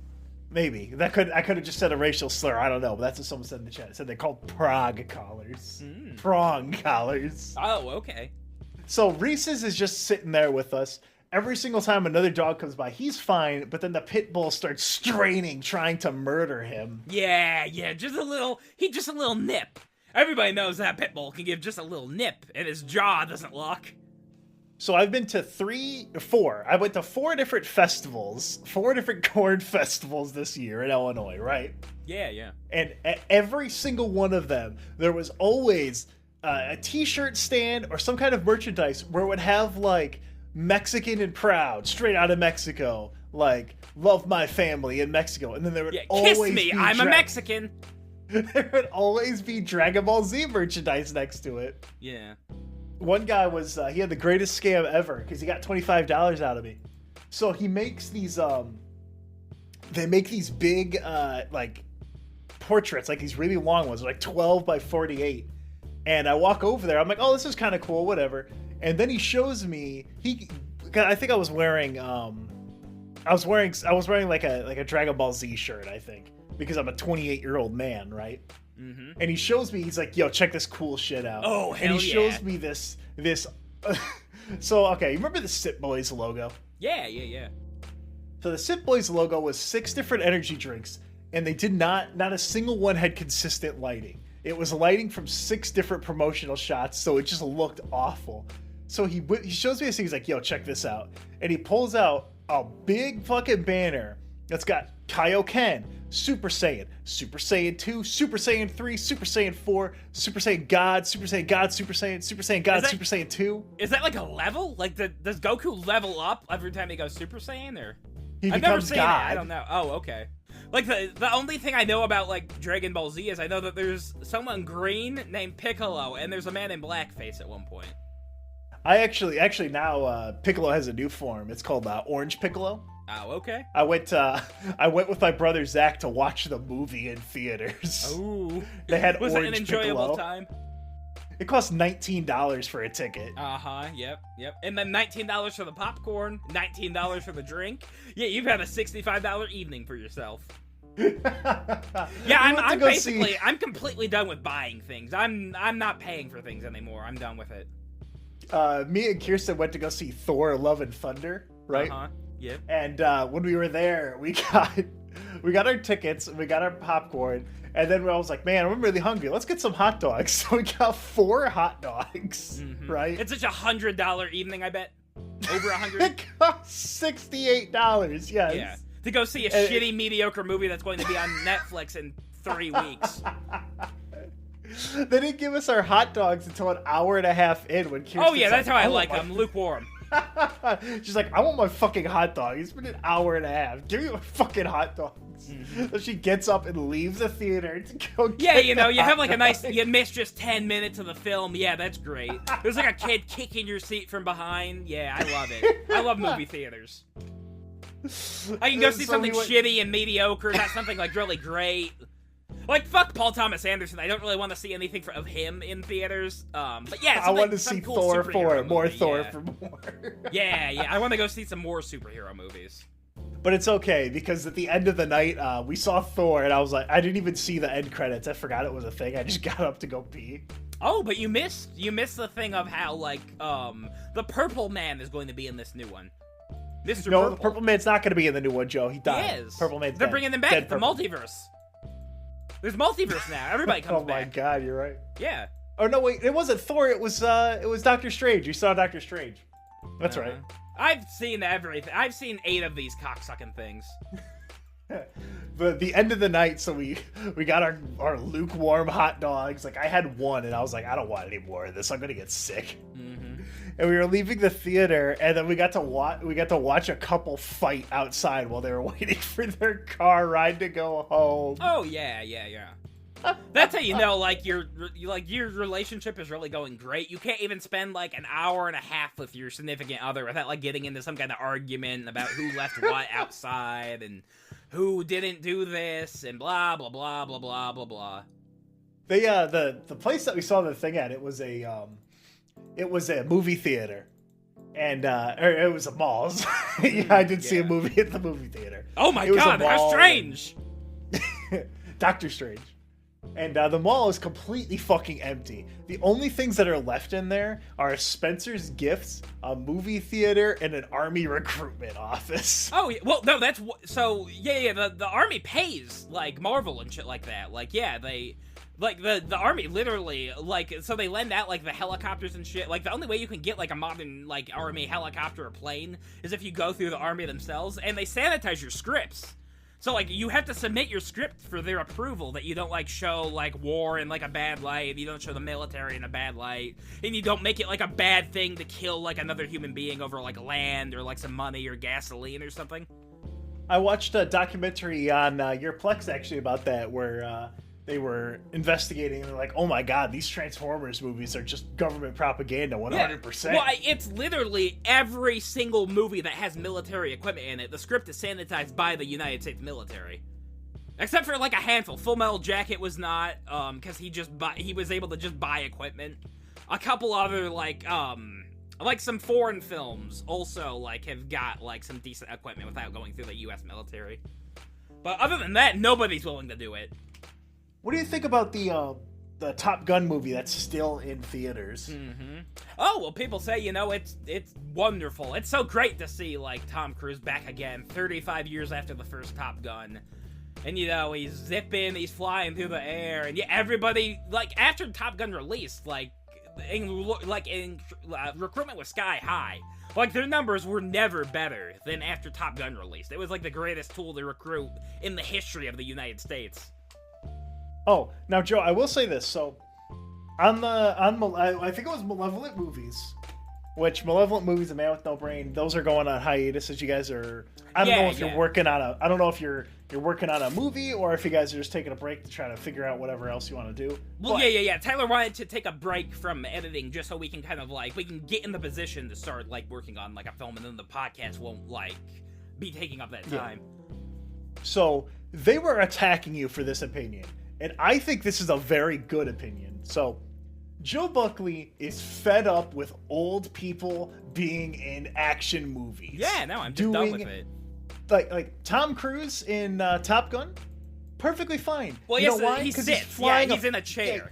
Maybe I could have just said a racial slur. I don't know, but that's what someone said in the chat. It said they're called prog collars, prong collars. Oh, okay. So Reese's is just sitting there with us. Every single time another dog comes by, he's fine, but then the pit bull starts straining, trying to murder him. Yeah, just a little nip. Everybody knows that pit bull can give just a little nip, and his jaw doesn't lock. So I've been to four. I went to 4 different festivals, 4 different corn festivals this year in Illinois, right? Yeah. And at every single one of them, there was always a t-shirt stand or some kind of merchandise where it would have like Mexican and proud, straight out of Mexico, like love my family in Mexico, and then there would always kiss me, be I'm a Mexican. There would always be Dragon Ball Z merchandise next to it. Yeah. One guy was he had the greatest scam ever because he got $25 out of me. So he makes these they make these big like portraits, like these really long ones, like 12 by 48. And I walk over there, I'm like, oh, this is kind of cool, whatever. And then he shows me I think I was wearing I was wearing like a Dragon Ball Z shirt, I think, because I'm a 28-year-old man, right? Mm-hmm. And he shows me, he's like, yo, check this cool shit out. Oh, hell And he shows me this so okay, you remember the Sip Boys logo? Yeah. So the Sip Boys logo was 6 different energy drinks, and they did not a single one had consistent lighting. It was lighting from 6 different promotional shots, so it just looked awful. So he shows me this thing, he's like, yo, check this out. And he pulls out a big fucking banner that's got Kaioken, Super Saiyan, Super Saiyan 2, Super Saiyan 3, Super Saiyan 4, Super Saiyan God, Super Saiyan God, Super Saiyan God, Super Saiyan 2. Is that like a level? Like, does Goku level up every time he goes Super Saiyan, or? He I've never becomes seen God. it. I don't know. Oh, okay. Like, the only thing I know about, like, Dragon Ball Z is I know that there's someone green named Piccolo, and there's a man in blackface at one point. I actually now Piccolo has a new form. It's called Orange Piccolo. Oh, okay. I went with my brother Zach to watch the movie in theaters. Ooh. They had Was Orange it an enjoyable Piccolo. time? It cost $19 for a ticket. Uh-huh, yep. And then $19 for the popcorn, $19 for the drink. Yeah, you've had a $65 evening for yourself. Yeah, I'm completely done with buying things. I'm not paying for things anymore. I'm done with it. Me and Kirsten went to go see Thor: Love and Thunder, right? Uh-huh. Yep. And when we were there, we got our tickets, we got our popcorn, and then I was like, man, I'm really hungry. Let's get some hot dogs. So we got 4 hot dogs, right? It's such a $100 evening, I bet. Over 100. It cost $68. Yes. Yeah. To go see a shitty, mediocre movie that's going to be on Netflix in 3 weeks. They didn't give us our hot dogs until an hour and a half in when Kirsten's Oh yeah, that's how I like them, lukewarm. She's like, I want my fucking hot dog. It's been an hour and a half. Give me my fucking hot dogs. So she gets up and leaves the theater to go get you have like you miss just 10 minutes of the film. Yeah, that's great. There's like a kid kicking your seat from behind. Yeah, I love it. I love movie theaters. I can go see something shitty and mediocre, not something like really great. Like, fuck Paul Thomas Anderson. I don't really want to see anything of him in theaters. But yeah, I want to see cool Thor 4, more movie. Thor for more. Yeah, I want to go see some more superhero movies. But it's okay, because at the end of the night, we saw Thor, and I was like, I didn't even see the end credits. I forgot it was a thing. I just got up to go pee. Oh, but you missed the thing of how, like, the Purple Man is going to be in this new one. Mr. No, Purple. the Purple Man's not going to be in the new one, Joe. He died. He is. Purple Man's They're dead. bringing them back. Dead The Purple. multiverse. There's multiverse now. Everybody comes Oh back. my god, you're right. Yeah. Oh no, wait, it wasn't Thor. It was Doctor Strange. You saw Doctor Strange. That's right. I've seen everything. I've seen 8 of these cocksucking things. But the end of the night, so we got our lukewarm hot dogs. Like I had one, and I was like, I don't want any more of this. I'm gonna get sick. Mm-hmm. And we were leaving the theater, and then we got to watch a couple fight outside while they were waiting for their car ride to go home. Oh yeah. That's how you know, like your relationship is really going great. You can't even spend like an hour and a half with your significant other without like getting into some kind of argument about who left what outside and who didn't do this and blah blah blah blah blah blah blah. The place that we saw the thing at, it was a movie theater, and or it was a mall. Yeah, I did see a movie at the movie theater. Oh my god, how strange! Doctor Strange. And the mall is completely fucking empty. The only things that are left in there are Spencer's Gifts, a movie theater, and an army recruitment office. Oh, yeah. Well, no, that's... So, yeah, the army pays, like, Marvel and shit like that. Like, yeah, they... Like, the army literally, like, so they lend out, like, the helicopters and shit. Like, the only way you can get, like, a modern, like, army helicopter or plane is if you go through the army themselves, and they sanitize your scripts. So, like, you have to submit your script for their approval that you don't, like, show, like, war in, like, a bad light, you don't show the military in a bad light, and you don't make it, like, a bad thing to kill, like, another human being over, like, land or, like, some money or gasoline or something. I watched a documentary on your Plex, actually, about that, where they were investigating, and they're like, oh my god, these Transformers movies are just government propaganda, 100%. Yeah. Well, it's literally every single movie that has military equipment in it. The script is sanitized by the United States military. Except for, like, a handful. Full Metal Jacket was not, because he was able to just buy equipment. A couple other, like some foreign films also, like, have got, like, some decent equipment without going through the U.S. military. But other than that, nobody's willing to do it. What do you think about the Top Gun movie that's still in theaters? Mm-hmm. Oh, well, people say, you know, it's wonderful. It's so great to see, like, Tom Cruise back again, 35 years after the first Top Gun. And, you know, he's zipping, he's flying through the air, and yeah, everybody, like, after Top Gun released, recruitment was sky high. Like, their numbers were never better than after Top Gun released. It was, like, the greatest tool to recruit in the history of the United States. Oh, now Joe, I will say this. So, I think it was Malevolent Movies, which Malevolent Movies, A Man with No Brain, those are going on hiatus as you guys are. I don't know if you're working on a. I don't know if you're working on a movie or if you guys are just taking a break to try to figure out whatever else you want to do. Well, yeah. Tyler wanted to take a break from editing just so we can kind of like we can get in the position to start like working on like a film, and then the podcast won't like be taking up that time. Yeah. So they were attacking you for this opinion. And I think this is a very good opinion. So, Joe Buckley is fed up with old people being in action movies. Yeah, no, I'm just done with it. Like Tom Cruise in Top Gun, perfectly fine. Well, you yes, know why? he Because sits. He's in a chair.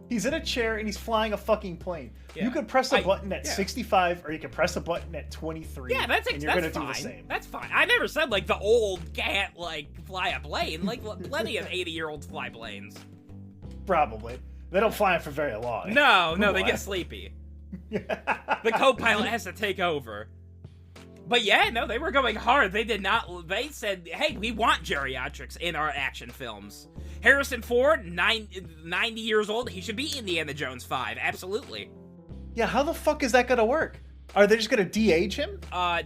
He's in a chair and he's flying a fucking plane. Yeah. You could press a button at 65 or you can press a button at 23. Yeah, that's and you're gonna fine. do the same. That's fine. I never said like the old can't like fly a plane. Like plenty of 80-year-olds fly planes. Probably. They don't fly it for very long. No, they get sleepy. The co-pilot has to take over. But yeah, no, they were going hard. They did not. They said, hey, we want geriatrics in our action films. Harrison Ford, 90 years old, he should be Indiana Jones 5. Absolutely. Yeah, how the fuck is that gonna work? Are they just gonna de-age him?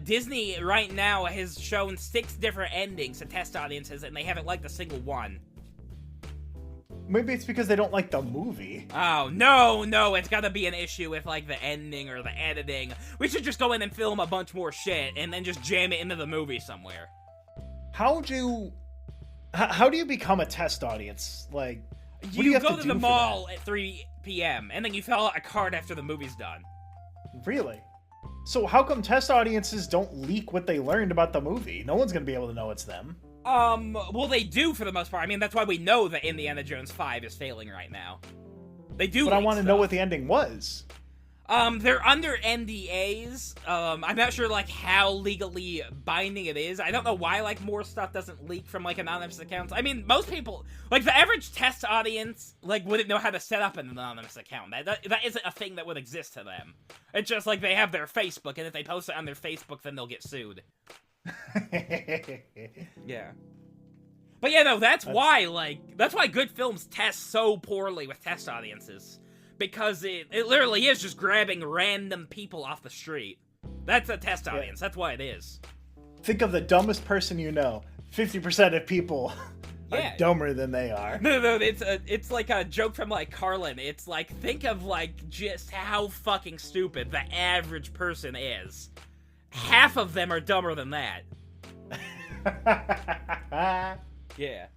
Disney right now has shown 6 different endings to test audiences, and they haven't liked a single one. Maybe it's because they don't like the movie. Oh, no, it's gotta be an issue with, like, the ending or the editing. We should just go in and film a bunch more shit, and then just jam it into the movie somewhere. How do you become a test audience? Like, what do you have go to to the mall at 3 p.m., and then you fill out a card after the movie's done. Really? So how come test audiences don't leak what they learned about the movie? No one's gonna be able to know it's them. Well, they do for the most part. I mean, that's why we know that Indiana Jones 5 is failing right now. They do. But I want to know what the ending was. They're under NDAs. I'm not sure, like, how legally binding it is. I don't know why, like, more stuff doesn't leak from, like, anonymous accounts. I mean, most people, like, the average test audience, like, wouldn't know how to set up an anonymous account. That isn't a thing that would exist to them. It's just, like, they have their Facebook, and if they post it on their Facebook, then they'll get sued. Yeah. But yeah, no, that's why good films test so poorly with test audiences. Because it literally is just grabbing random people off the street. That's a test audience. That's why it is. Think of the dumbest person you know. 50% of people are dumber than they are. No, it's like a joke from, like, Carlin. It's like, think of, like, just how fucking stupid the average person is. Half of them are dumber than that. Yeah.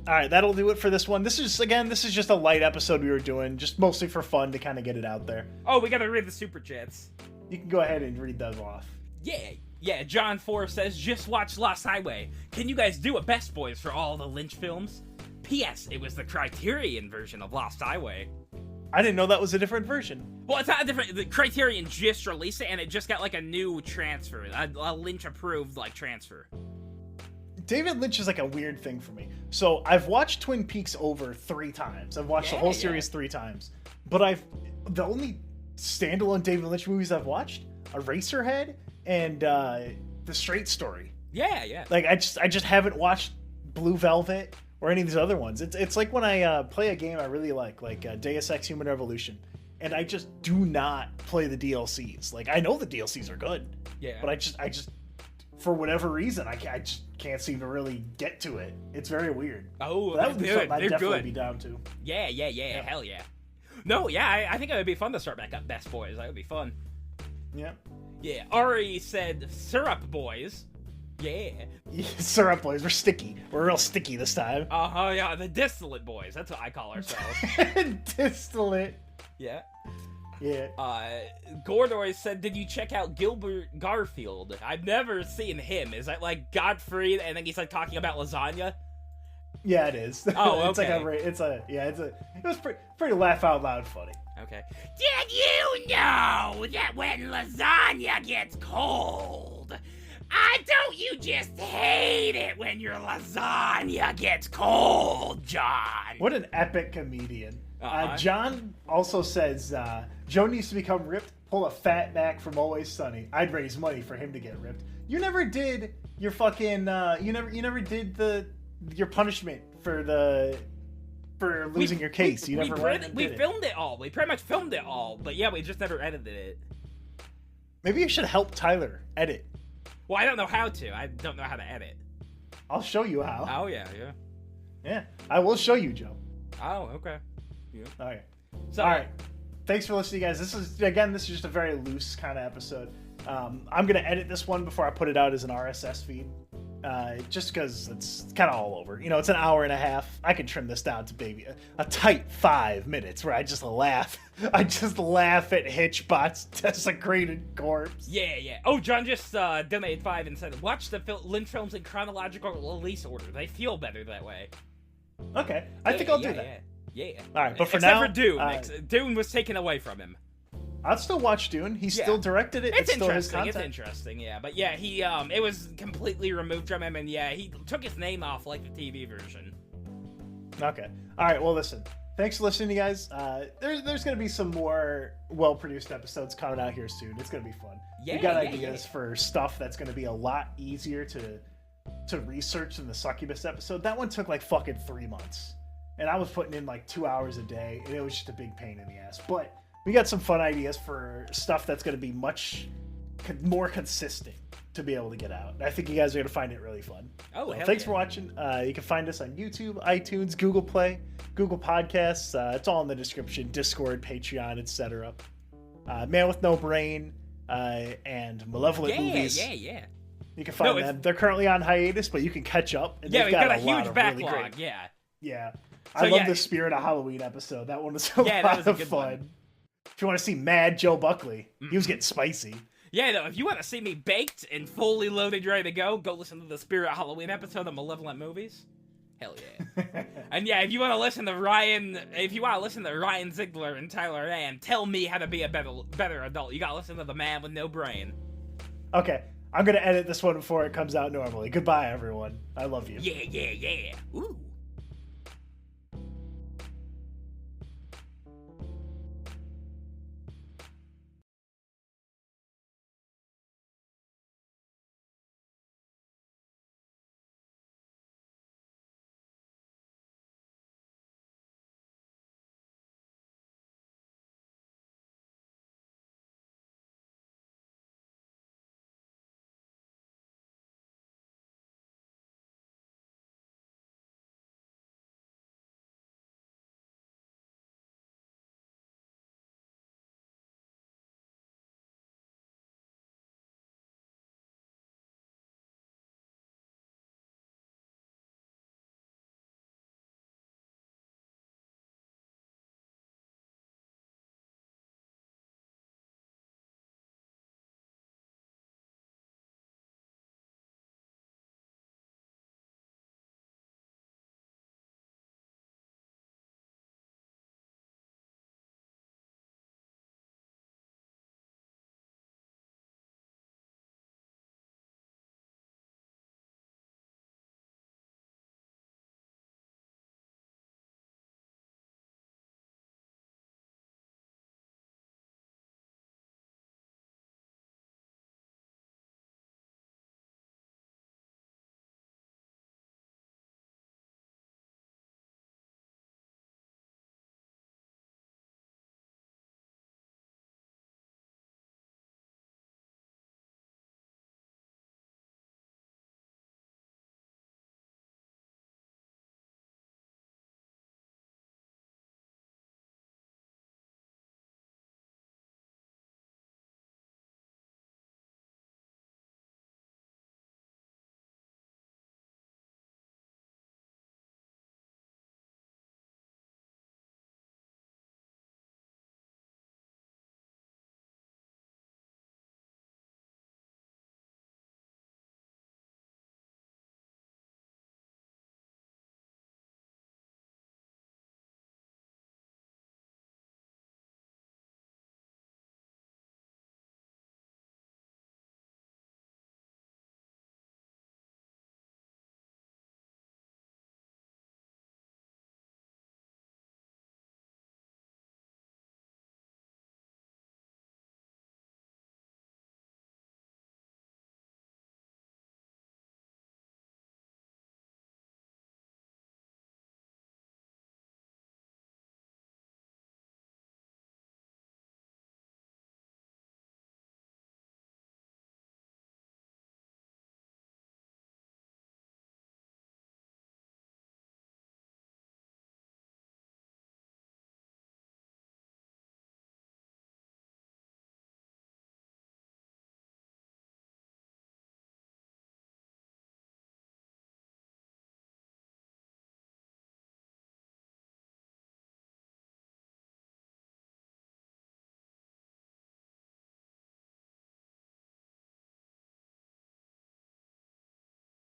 Alright, that'll do it for this one. This is just a light episode we were doing, just mostly for fun to kind of get it out there. Oh, we gotta read the super chats. You can go ahead and read those off. Yeah, John 4 says, just watch Lost Highway. Can you guys do a Best Boys for all the Lynch films? P.S. It was the Criterion version of Lost Highway. I didn't know that was a different version. Well, it's not a different... The Criterion just released it, and it just got, like, a new transfer. A Lynch-approved, like, transfer. David Lynch is like a weird thing for me. So I've watched Twin Peaks over 3 times. I've watched the whole series 3 times. But the only standalone David Lynch movies I've watched are Eraserhead and The Straight Story. Yeah. Like I just haven't watched Blue Velvet or any of these other ones. It's like when I play a game I really like Deus Ex Human Revolution, and I just do not play the DLCs. Like I know the DLCs are good. Yeah. But I just for whatever reason, I just can't seem to really get to it. It's very weird. Oh, that would be something I'd definitely good. be down to. Yeah, hell yeah. No, yeah, I think it would be fun to start back up Best Boys. That would be fun. Yeah. Yeah, Ari said Syrup Boys. Yeah. Syrup Boys, we're sticky. We're real sticky this time. Yeah, the Distillate Boys. That's what I call ourselves. Distillate. Yeah. Yeah. Gordoy said, did you check out Gilbert Garfield? I've never seen him. Is that like Godfrey and then he's like talking about lasagna? Yeah, it is. Oh, okay. It was pretty laugh out loud funny. Okay. Did you know that when lasagna gets cold, don't you just hate it when your lasagna gets cold, John? What an epic comedian. John also says, Joe needs to become ripped, pull a fat back from Always Sunny. I'd raise money for him to get ripped. You never did your fucking, you never did your punishment for losing your case. We filmed it all. We pretty much filmed it all, but yeah, we just never edited it. Maybe you should help Tyler edit. Well, I don't know how to. I don't know how to edit. I'll show you how. Oh, yeah. Yeah, I will show you, Joe. Oh, okay. Yeah. Okay. So, all right. Thanks for listening, guys. This is just a very loose kind of episode. I'm going to edit this one before I put it out as an RSS feed. Just because it's kind of all over. It's an hour and a half. I can trim this down to maybe a tight 5 minutes where I just laugh. I just laugh at Hitchbot's desecrated corpse. Yeah. Oh, John just donated 5 and said, watch the Lynch films in chronological release order. They feel better that way. Okay. I think I'll do that. Yeah. All right, but for Except now... for Dune. Dune was taken away from him. I'd still watch Dune. He still directed it. It's still interesting. his content. It's interesting, yeah. But yeah, he it was completely removed from him, and yeah, he took his name off like the TV version. Okay. All right. Well, listen. Thanks for listening, guys. There's going to be some more well-produced episodes coming out here soon. It's going to be fun. We got ideas for stuff that's going to be a lot easier to research than the Succubus episode. That one took like fucking 3 months, and I was putting in like 2 hours a day, and it was just a big pain in the ass. But we got some fun ideas for stuff that's going to be much more consistent to be able to get out. I think you guys are going to find it really fun. Oh, so thanks for watching. You can find us on YouTube, iTunes, Google Play, Google Podcasts. It's all in the description. Discord, Patreon, etc. Man with No Brain and Malevolent Movies. Yeah. You can find them. They're currently on hiatus, but you can catch up. And we've got a huge backlog. Really yeah. I love the Spirit of Halloween episode. That one was a lot of fun. One. If you want to see Mad Joe Buckley, he was getting spicy. Yeah, no, if you want to see me baked and fully loaded, ready to go listen to the Spirit of Halloween episode of Malevolent Movies. Hell yeah. And yeah, if you want to listen to Ryan Ziegler and Tyler Ann tell me how to be a better adult, you gotta listen to the man with no brain. Okay, I'm gonna edit this one before it comes out normally. Goodbye, everyone. I love you. Yeah. Ooh.